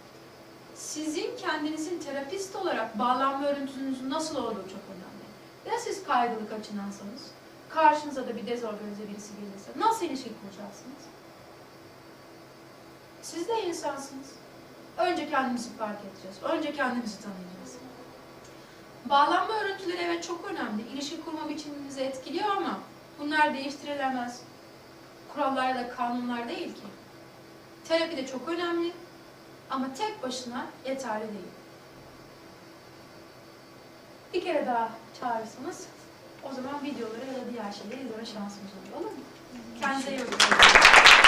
A: Sizin kendinizin terapist olarak bağlanma örüntünüzün nasıl olduğu çok önemli. Ya siz kaygılı kaçınansanız, karşınıza da bir dezorganize birisi gelirse nasıl ilişki kuracaksınız? Siz de insansınız. Önce kendimizi fark edeceğiz. Önce kendimizi tanıyacağız. Bağlanma örüntüleri evet çok önemli. İlişki kurma biçimimizi etkiliyor ama bunlar değiştirilemez. Kurallar ya da kanunlar değil ki. Terapi de çok önemli ama tek başına yeterli değil. Bir kere daha çağırırsanız o zaman videoları ya da diğer şeyleri izleme şansımız oluyor. Olur mu? Kendinize iyi bakın.